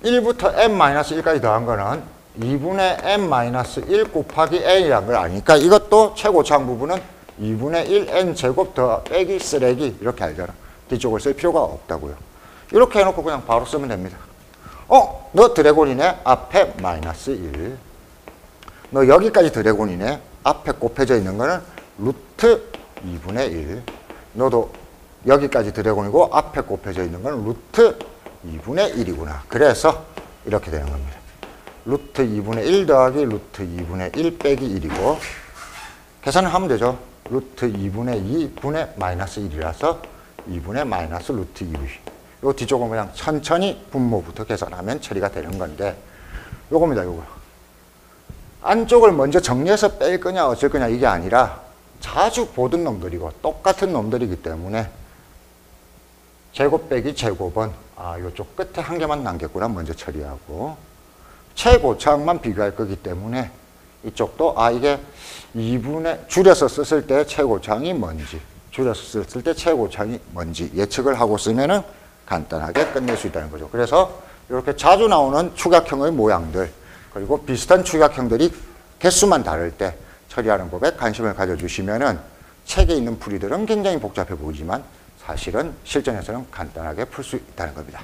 1부터 n-1까지 더한 거는 2분의 n-1 곱하기 n이라는 걸 아니까 이것도 최고차항 부분은 2분의 1 n제곱 더 빼기 쓰레기 이렇게 알잖아. 뒤쪽을 쓸 필요가 없다고요. 이렇게 해놓고 그냥 바로 쓰면 됩니다. 너 드래곤이네. 앞에 마이너스 1. 너 여기까지 드래곤이네. 앞에 곱해져 있는 거는 루트 2분의 1. 너도 여기까지 드래곤이고 앞에 곱해져 있는 건 루트 2분의 1이구나. 그래서 이렇게 되는 겁니다. 루트 2분의 1 더하기 루트 2분의 1 빼기 1이고 계산을 하면 되죠. 루트 2분의 2분의 마이너스 1이라서 2분의 마이너스 루트 2. 요 뒤쪽은 그냥 천천히 분모부터 계산하면 처리가 되는 건데 요겁니다. 요거. 안쪽을 먼저 정리해서 뺄 거냐 어쩔 거냐 이게 아니라 자주 보던 놈들이고 똑같은 놈들이기 때문에 제곱 빼기 제곱은 요쪽 끝에 한 개만 남겼구나 먼저 처리하고 최고차항만 비교할 거기 때문에 이쪽도 이게 2분의 줄여서 썼을 때 최고차항이 뭔지 줄여서 썼을 때 최고차항이 뭔지 예측을 하고 쓰면은 간단하게 끝낼 수 있다는 거죠. 그래서 이렇게 자주 나오는 축약형의 모양들 그리고 비슷한 축약형들이 개수만 다를 때 처리하는 법에 관심을 가져주시면은 책에 있는 풀이들은 굉장히 복잡해 보이지만 사실은 실전에서는 간단하게 풀 수 있다는 겁니다.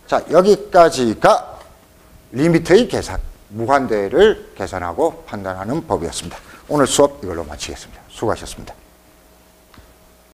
자, 여기까지가 리미트의 계산, 무한대를 계산하고 판단하는 법이었습니다. 오늘 수업 이걸로 마치겠습니다. 수고하셨습니다.